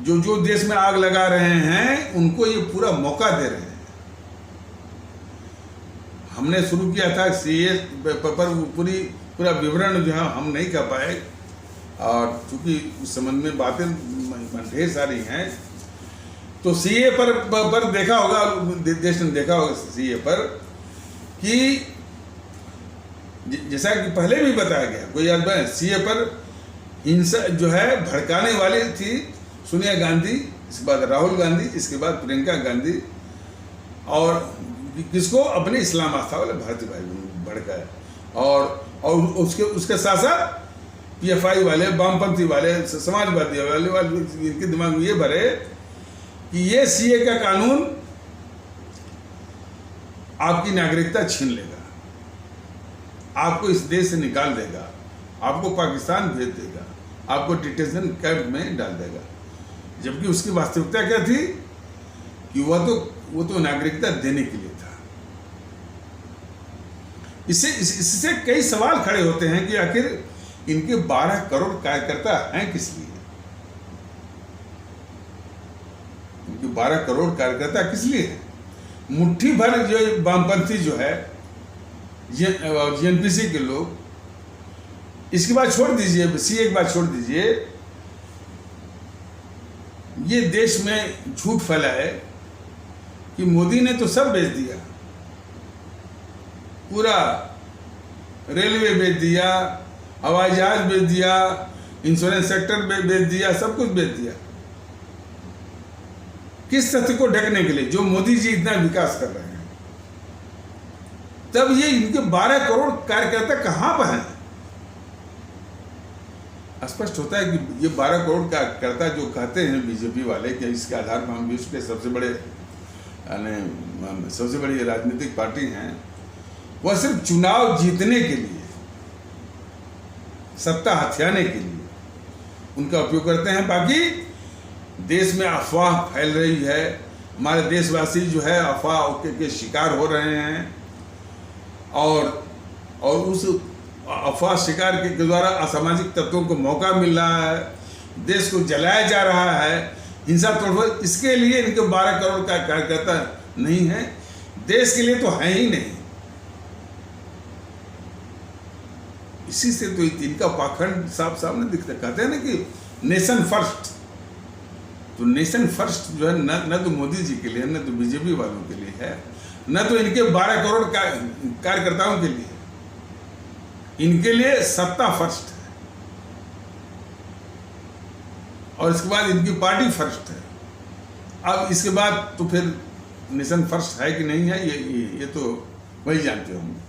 जो देश में आग लगा रहे हैं उनको ये पूरा मौका दे रहे हैं। हमने शुरू किया था सीए पर पूरा विवरण जो है हम नहीं कर पाए, और चूंकि उस संबंध में बातें ढेर सारी हैं। तो सीए पर देखा होगा, देश ने देखा होगा सीए पर कि जैसा कि पहले भी बताया गया, कोई याद है, सीए पर हिंसा जो है भड़काने वाली थी सोनिया गांधी, इसके बाद राहुल गांधी, इसके बाद प्रियंका गांधी, और किसको अपने इस्लाम आस्था वाले भारतीय भाई भड़काया। और उसके साथ साथ पीएफआई वाले, वामपंथी वाले, समाजवादी वाले इनके दिमाग में ये भरे कि ये सीए का कानून आपकी नागरिकता छीन लेगा, आपको इस देश से निकाल देगा, आपको पाकिस्तान भेज देगा, आपको डिटेंशन कैंप में डाल देगा। जबकि उसकी वास्तविकता क्या थी कि वो तो नागरिकता देने के लिए था। इससे कई सवाल खड़े होते हैं कि आखिर इनके 12 करोड़ कार्यकर्ता हैं किस लिए? इनके 12 करोड़ कार्यकर्ता किस लिए हैं? मुट्ठी भर जो वामपंथी जो है, जीएनपीसी के लोग, इसकी बात छोड़ दीजिए, सीए की बात छोड़ दीजिए, ये देश में झूठ फैला है कि मोदी ने तो सब बेच दिया, पूरा रेलवे बेच दिया, हवाई जहाज बेच दिया, इंश्योरेंस सेक्टर बेच दिया, सब कुछ बेच दिया। किस तथ्य को ढकने के लिए जो मोदी जी इतना विकास कर रहे हैं? तब ये इनके 12 करोड़ कार्यकर्ता कहाँ पर हैं? स्पष्ट होता है कि ये 12 करोड़ कार्यकर्ता जो कहते हैं बीजेपी वाले कि इसके आधार पर हम विश्व के सबसे बड़ी राजनीतिक पार्टी हैं, वह सिर्फ चुनाव जीतने के लिए, सत्ता हथियाने के लिए उनका उपयोग करते हैं। बाकी देश में अफवाह फैल रही है, हमारे देशवासी जो है अफवाह के शिकार हो रहे हैं और उस अफवाह शिकार के द्वारा असामाजिक तत्वों को मौका मिल रहा है, देश को जलाया जा रहा है, हिंसा तोड़फोड़। इसके लिए इनके 12 करोड़ का कार्यकर्ता नहीं है, देश के लिए तो है ही नहीं। इसी से तो इनका पाखंड साफ सामने दिखता। कहते हैं ना कि नेशन फर्स्ट, तो नेशन फर्स्ट जो है न तो मोदी जी के लिए, न तो बीजेपी वालों के लिए है, न तो इनके 12 करोड़ कार्यकर्ताओं के लिए। इनके लिए सत्ता फर्स्ट है और इसके बाद इनकी पार्टी फर्स्ट है। अब इसके बाद तो फिर नेशन फर्स्ट है कि नहीं है, ये तो वही जानते होंगे।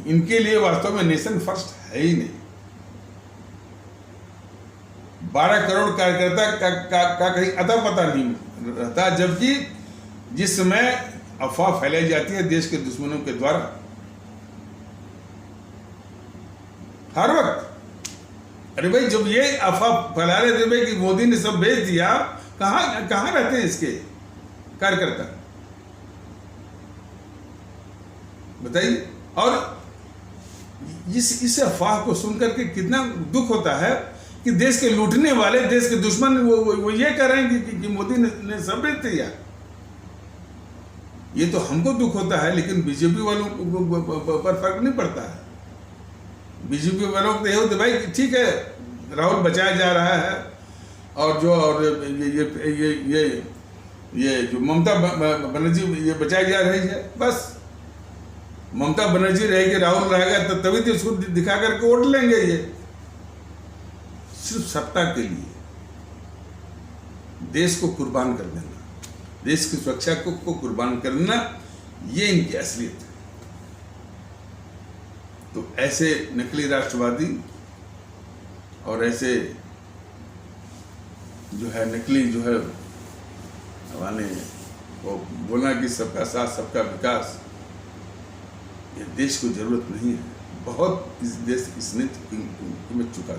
इनके लिए वास्तव में नेशन फर्स्ट है ही नहीं। 12 करोड़ कार्यकर्ता का कहीं अता पता नहीं रहता, जबकि जिस समय अफवाह फैलाई जाती है देश के दुश्मनों के द्वारा हर वक्त, अरे भाई जब ये अफवाह फैला रहे थे भाई कि मोदी ने सब भेज दिया, कहाँ रहते हैं इसके कार्यकर्ता, बताइए। और इस अफवाह को सुनकर के कितना दुख होता है कि देश के लूटने वाले, देश के दुश्मन वो ये कह रहे हैं कि मोदी ने सब भेज दिया। ये तो हमको दुख होता है, लेकिन बीजेपी वालों पर फर्क नहीं पड़ता है। बीजेपी वालों को तो ये होता है भाई ठीक है, राहुल बचाया जा रहा है और ये जो ममता बनर्जी ये बचाई जा रही है, बस ममता बनर्जी रहेगी, राहुल रहेगा, तो तभी तो इसको दिखा करके वोट लेंगे। ये सिर्फ सत्ता के लिए देश को कुर्बान कर देना, देश की सुरक्षा को कुर्बान करना, ये इनकी असलियत है। तो ऐसे नकली राष्ट्रवादी और ऐसे जो है नकली जो है हमारे वो बोलना कि सबका साथ सबका विकास, ये देश को जरूरत नहीं है। बहुत इस देश इसने कीमत चुका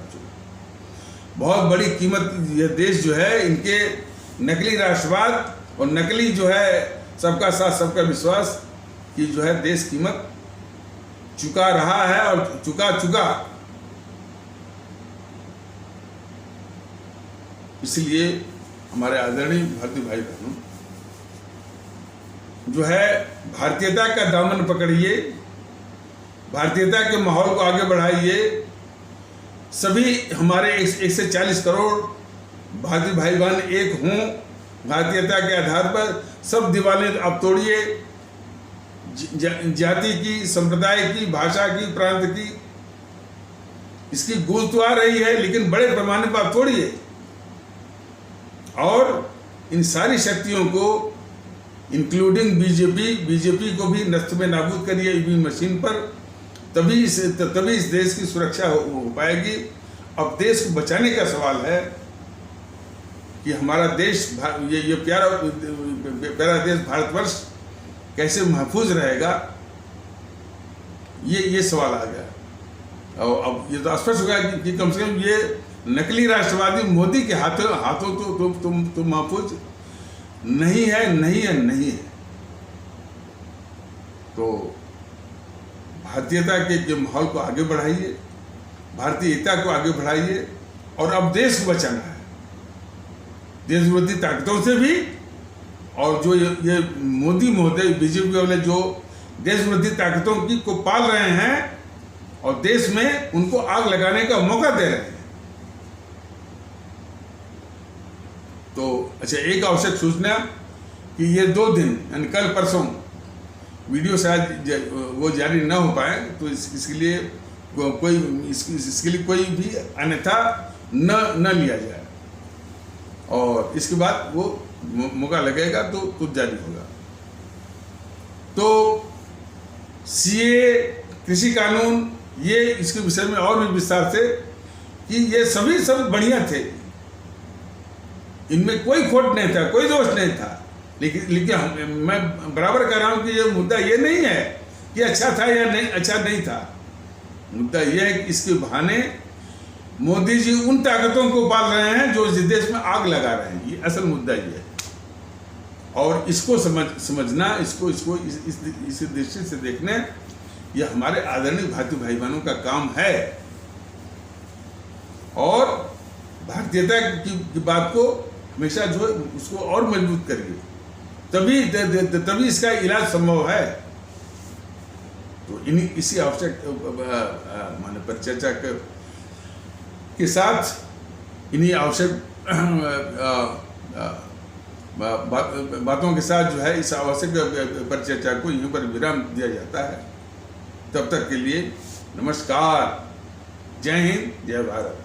बहुत बड़ी कीमत यह देश जो है इनके नकली राष्ट्रवाद और नकली जो है सबका साथ सबका विश्वास की जो है देश कीमत चुका रहा है और चुका। इसलिए हमारे आदरणीय भारतीय भाई बहनों जो है भारतीयता का दामन पकड़िए, भारतीयता के माहौल को आगे बढ़ाइए। सभी हमारे 140 करोड़ भारतीय भाई बहन एक हों, भारतीयता के आधार पर सब दीवारें अब तोड़िए, जाति की, संप्रदाय की, भाषा की, प्रांत की, इसकी गूंज तो आ रही है लेकिन बड़े पैमाने पर आप तोड़िए और इन सारी शक्तियों को इंक्लूडिंग बीजेपी को भी नष्ट में नाबूद करिए ईवीएम मशीन पर, तभी इस देश की सुरक्षा हो पाएगी। अब देश को बचाने का सवाल है कि हमारा देश ये प्यारा देश भारतवर्ष कैसे महफूज रहेगा, ये सवाल आ गया। और अब ये तो स्पष्ट हो गया कि कम से कम ये नकली राष्ट्रवादी मोदी के हाथों तो महफूज नहीं है। तो भारतीयता के माहौल को आगे बढ़ाइए, भारतीयता को आगे बढ़ाइए और अब देश को बचाना है देश विरोधी ताकतों से भी। और जो ये मोदी महोदय बीजेपी वाले जो देश विरोधी ताकतों को पाल रहे हैं और देश में उनको आग लगाने का मौका दे रहे हैं। तो अच्छा, एक आवश्यक सूचना कि ये 2 दिन यानी कल परसों वीडियो शायद वो जारी न हो पाए, तो इसके लिए कोई भी अन्यथा न लिया जाए और इसके बाद वो मौका लगेगा तो जारी होगा। तो सीए, कृषि कानून, ये इसके विषय में और भी विस्तार से कि ये सभी सब बढ़िया थे, इनमें कोई खोट नहीं था, कोई दोष नहीं था। लेकिन मैं बराबर कह रहा हूँ कि ये मुद्दा ये नहीं है कि अच्छा था या नहीं अच्छा नहीं था। मुद्दा ये है कि इसके बहाने मोदी जी उन ताकतों को पाल रहे हैं जो इस देश में आग लगा रहे हैं। ये असल मुद्दा ये है, और इसको समझना, इसको इस दृष्टि से देखने, ये हमारे आदरणीय भारतीय भाई बहनों का काम है। और भारतीयता की बात को हमेशा जो है उसको और मजबूत करिए, तभी इसका इलाज संभव है। तो इसी आवश्यक माने परिचर्चा के साथ, इन्हीं आवश्यक बातों के साथ जो है इस आवश्यक परिचर्चा को यहीं पर विराम दिया जाता है। तब तक के लिए नमस्कार, जय हिंद, जय भारत।